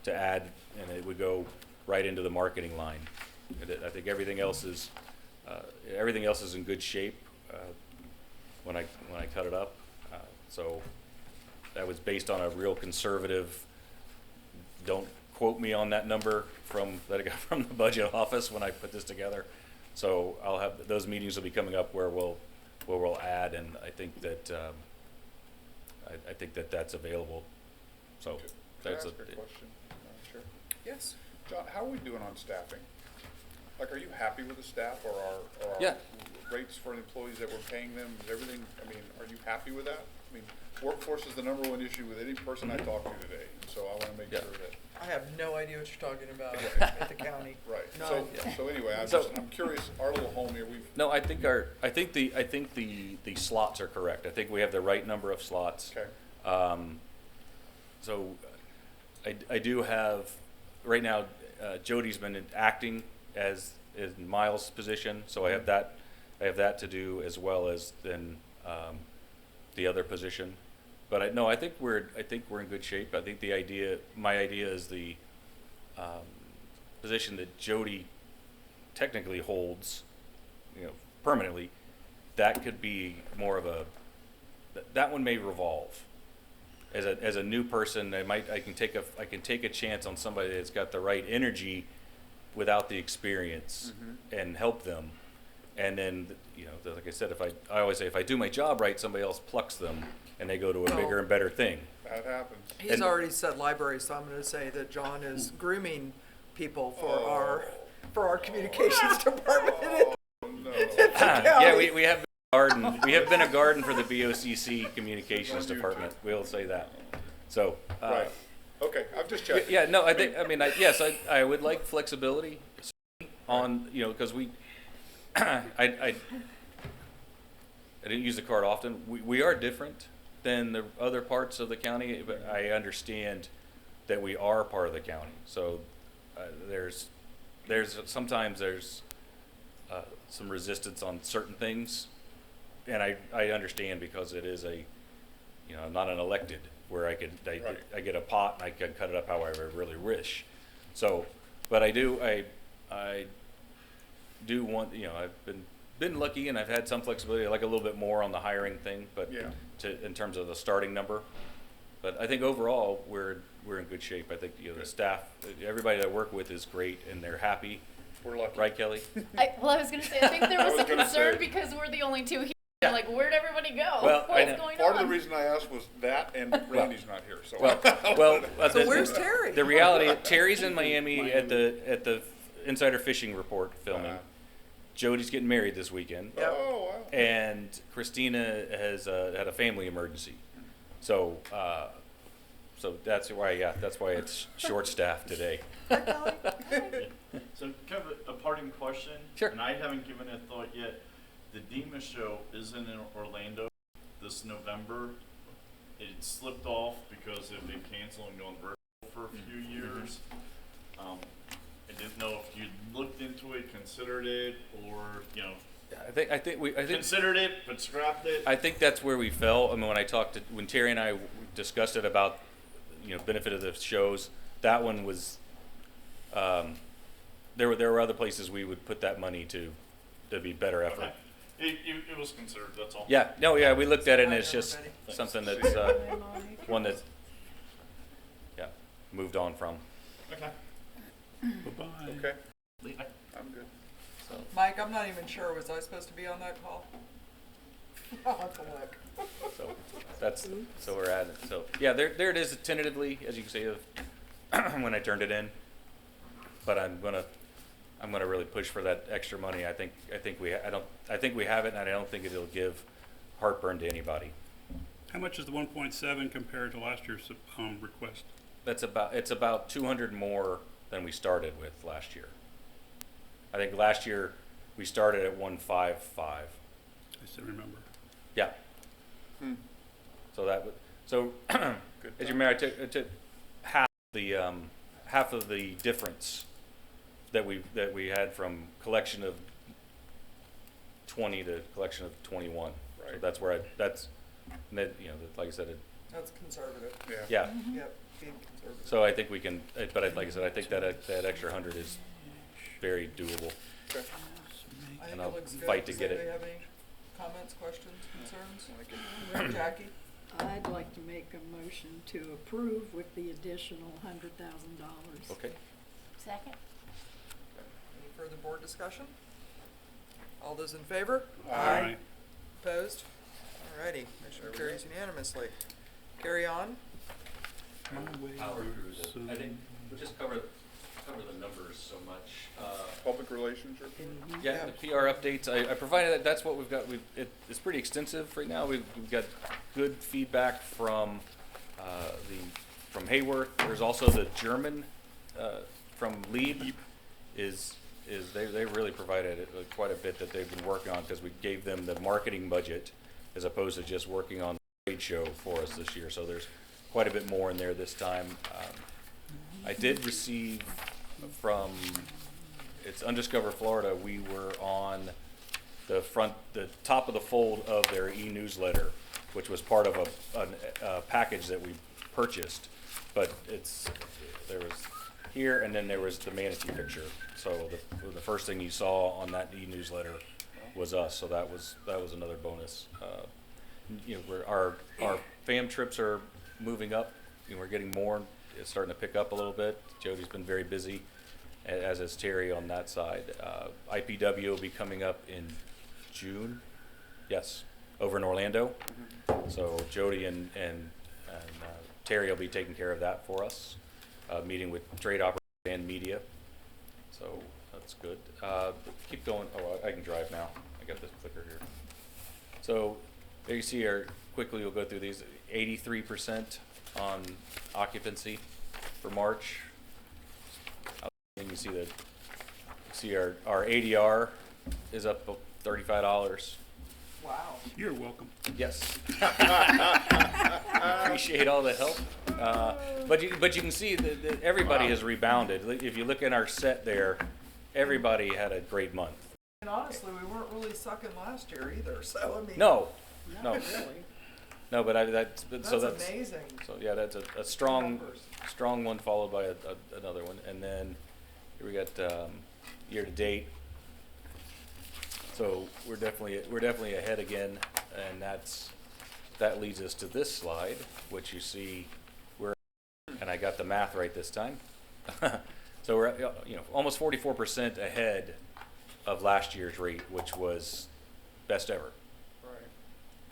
to add, and it would go right into the marketing line. I think everything else is in good shape when I cut it up. So that was based on a real conservative. Don't quote me on that number that I got from the budget office when I put this together. So I'll have those meetings will be coming up where we'll add, and I think that that's available. So
Can I
that's
ask a question? Sure.
Yes.
John, how are we doing on staffing? Like, are you happy with the staff, or our
Yeah.
rates for the employees that we're paying them? Is everything? I mean, are you happy with that? I mean, workforce is the #1 issue with any person I talk to today, so I want to make sure that.
I have no idea what you're talking about at the county.
Right.
No.
So anyway, I'm curious. Our little home here,
No, I think the slots are correct. I think we have the right number of slots.
Okay.
So I do have right now. Jody's been acting as in Miles' position, so I have that to do as well as then the other position. But I think we're in good shape. I think my idea is the position that Jody technically holds, permanently. That could be more of that one may revolve. As a new person, I can take a chance on somebody that's got the right energy without the experience and help them. And then, you know, like I said, I always say, if I do my job right, somebody else plucks them and they go to a bigger and better thing.
That happens.
He's already said library, so I'm gonna say that John is grooming people for our communications department.
Yeah, we have been a garden. We have been a garden for the BOCC communications department. We'll say that. So.
Right. Okay, I'm just checking.
Yeah, no, yes, I would like flexibility on, you know, because I didn't use the card often. We are different than the other parts of the county, but I understand that we are part of the county. So there's sometimes some resistance on certain things, and I understand because it is I'm not an elected where I get a pot and I can cut it up however I really wish. So, but I do want, you know, I've been lucky and I've had some flexibility. I like a little bit more on the hiring thing, but in terms of the starting number. But I think overall we're in good shape. I think, you know, the staff, everybody that I work with is great and they're happy.
We're lucky.
Right, Kelly?
I was going to say, I think there was a concern because we're the only two here. Like, where'd everybody go?
Well,
What's going
Part
on?
of the reason I asked was that, and Randy's not here, so.
So where's Terry?
The reality, Terry's in Miami at the Insider Fishing Report filming. Jody's getting married this weekend.
Oh, wow.
And Christina has had a family emergency. So that's why it's short staffed today.
So kind of a parting question.
Sure.
And I haven't given it thought yet. The DEMA show isn't in Orlando this November. It slipped off because they've been canceling on virtual for a few years. I didn't know if you looked into it, considered it, or, you know.
I think
considered it but scrapped it.
I think that's where we fell. I mean, when Terry and I discussed it about, you know, benefit of the shows, that one was. There were other places we would put that money to be better effort.
Okay. It was considered, that's all.
Yeah, no, yeah, we looked at it and it's just something that's one that moved on from.
Okay.
Bye-bye.
Okay, I'm good.
So
Mike, I'm not even sure, was I supposed to be on that call? I'll have to look.
so we're at it. So yeah, there it is tentatively, as you can see, when I turned it in. But I'm gonna really push for that extra money. I think we have it, and I don't think it'll give heartburn to anybody.
How much is the 1.7 compared to last year's request?
It's about 200 more than we started with last year. I think last year we started at 155.
I still remember.
Yeah. So as you remember, I took half of the difference that we had from collection of 20 to collection of 21.
Right.
So that's where like I said,
That's conservative.
yeah.
Yep, being conservative.
So I think we can, but like I said, I think that extra 100 is very doable.
Okay.
I think
And
it
I'll
looks good.
fight to
Does
get it.
anybody have any comments, questions, concerns? Jackie?
I'd like to make a motion to approve with the additional $100,000.
Okay.
Second?
Any further board discussion? All those in favor?
Aye.
Opposed? Alrighty, motion carries unanimously. Carry on.
I think we'll just cover the numbers so much.
Public relations or?
Yeah, the PR updates, I provided that. That's what we've got. It's pretty extensive right now. We've got good feedback from from Hayworth. There's also the German from Lieb they really provided quite a bit that they've been working on, because we gave them the marketing budget as opposed to just working on the trade show for us this year. So there's quite a bit more in there this time. I did receive from it's Undiscover Florida. We were on the top of the fold of their e-newsletter, which was part of a package that we purchased. But there was here, and then there was the manatee picture. So the first thing you saw on that e-newsletter was us. So that was another bonus. Our fam trips are moving up. We're getting more. It's starting to pick up a little bit. Jody's been very busy. as is Terry on that side. IPW will be coming up in June, yes, over in Orlando. So Jody and Terry will be taking care of that for us, meeting with trade operators and media. So that's good. Keep going. Oh, I can drive now. I got this clicker here. So there you see quickly we'll go through these. 83% on occupancy for March. And you see our ADR is up $35.
Wow.
You're welcome.
Yes. Appreciate all the help. But you can see that everybody has rebounded. If you look at our set there, everybody had a great month.
And honestly, we weren't really sucking last year either, so I mean.
No.
Not really.
No, but that's
That's amazing.
So yeah, that's a strong one followed by another one, and then here we got year to date. So we're definitely ahead again, and that leads us to this slide, which you see and I got the math right this time. So we're almost 44% ahead of last year's rate, which was best ever.
Right.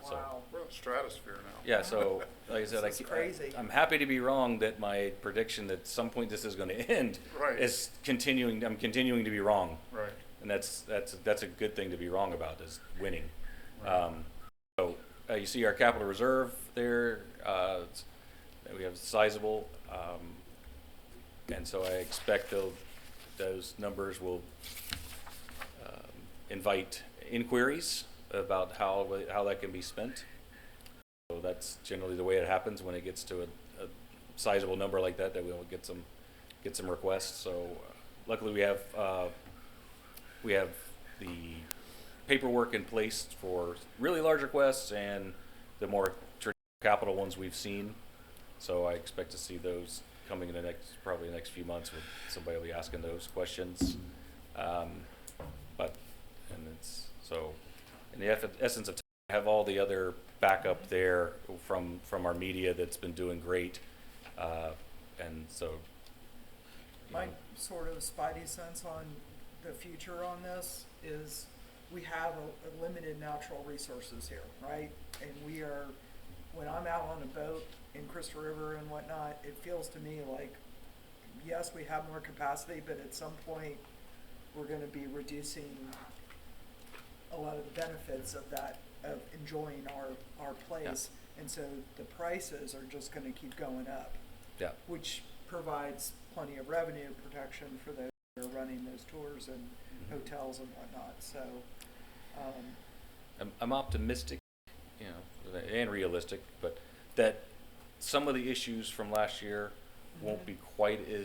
So,
Wow.
We're in the stratosphere now.
yeah, so like I said,
This is crazy.
I'm happy to be wrong that my prediction that some point this is going to end
Right.
is continuing. I'm continuing to be wrong,
Right.
and that's a good thing to be wrong about, is winning.
Right.
So you see our capital reserve there. We have sizable, and so I expect those numbers will invite inquiries about how that can be spent. So that's generally the way it happens when it gets to a sizable number like that we'll get some requests. So luckily we have the paperwork in place for really large requests and the more traditional capital ones we've seen. So I expect to see those coming in probably the next few months. With somebody will be asking those questions. In the essence of time, I have all the other backup there from our media that's been doing great, and so.
My sort of spidey sense on the future on this is we have a limited natural resources here, right? And when I'm out on a boat in Crystal River and whatnot, it feels to me like, yes, we have more capacity, but at some point we're going to be reducing a lot of the benefits of that, of enjoying our place. Yeah. And so the prices are just going to keep going up.
Yeah. Which
provides plenty of revenue protection for those who are running those tours and hotels and whatnot. So
I'm optimistic, and realistic, but that some of the issues from last year won't be quite as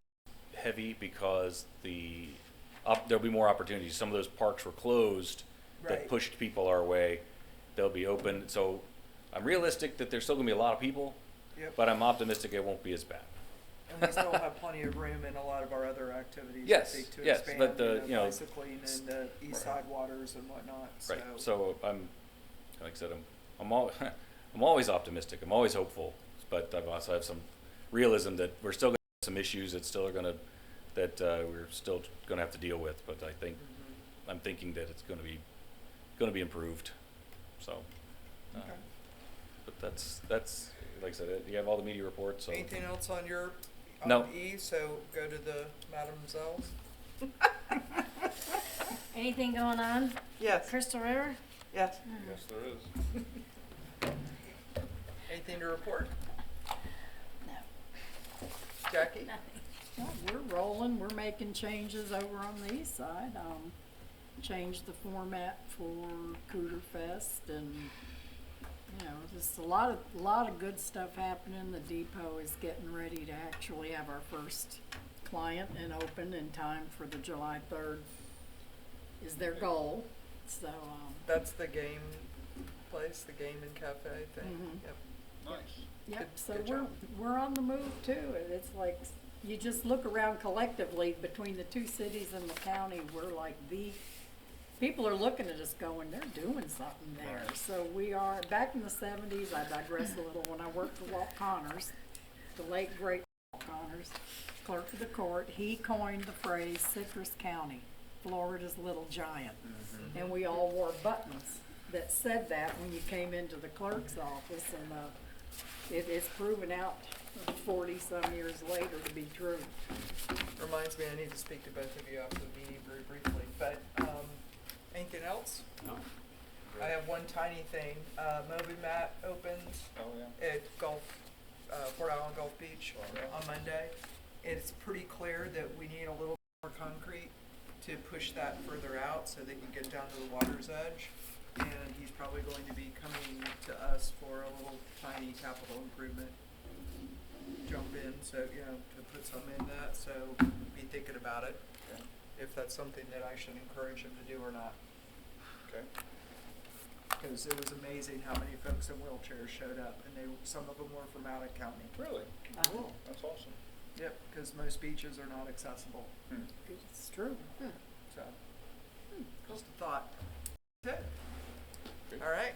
heavy because there'll be more opportunities. Some of those parks were closed that pushed people our way. They'll be open. So I'm realistic that there's still going to be a lot of people, but I'm optimistic it won't be as bad.
And we still have plenty of room in a lot of our other activities.
Yes,
to
yes,
expand,
but
bicycling and the east side waters and whatnot.
Right. So like I said, I'm always optimistic. I'm always hopeful, but I also have some realism that we're still going to have some issues that we're still going to have to deal with. But I think I'm thinking that it's going to be improved. So, but that's like I said, you have all the media reports. So.
Anything else on your
No.
E? So go to the Madam Zell's.
Anything going on?
Yes.
Crystal River?
Yes.
Yes, there is.
Anything to report?
No.
Jackie?
Well, we're rolling. We're making changes over on the east side. Changed the format for Cooter Fest, and just a lot of good stuff happening. The depot is getting ready to actually have our first client and open in time for the July 3rd is their goal. So
That's the game place, the game and cafe thing. Yep.
Nice.
Yep.
Good-
So
good job.
we're on the move too. And it's like you just look around collectively between the two cities and the county. We're like people are looking at us going, they're doing something there. So we are back in the 70s. I digress a little. When I worked for Walt Connors, the late great Connors, clerk of the court, he coined the phrase Citrus County, Florida's little giant. And we all wore buttons that said that when you came into the clerk's office, and it's proven out 40-some years later to be true.
Reminds me, I need to speak to both of you after the meeting very briefly, but, anything else?
No.
I have one tiny thing. Moby Mat opened at Port Island Gulf Beach on Monday. It's pretty clear that we need a little more concrete to push that further out so they can get down to the water's edge. And he's probably going to be coming to us for a little tiny capital improvement jump in, so, you know, to put some in that, so be thinking about it. If that's something that I should encourage him to do or not.
Okay.
Because it was amazing how many folks in wheelchairs showed up, and some of them were from out of county.
Really?
Cool.
That's awesome.
Yep, because most beaches are not accessible.
It's true.
So, just a thought. That's it. All right.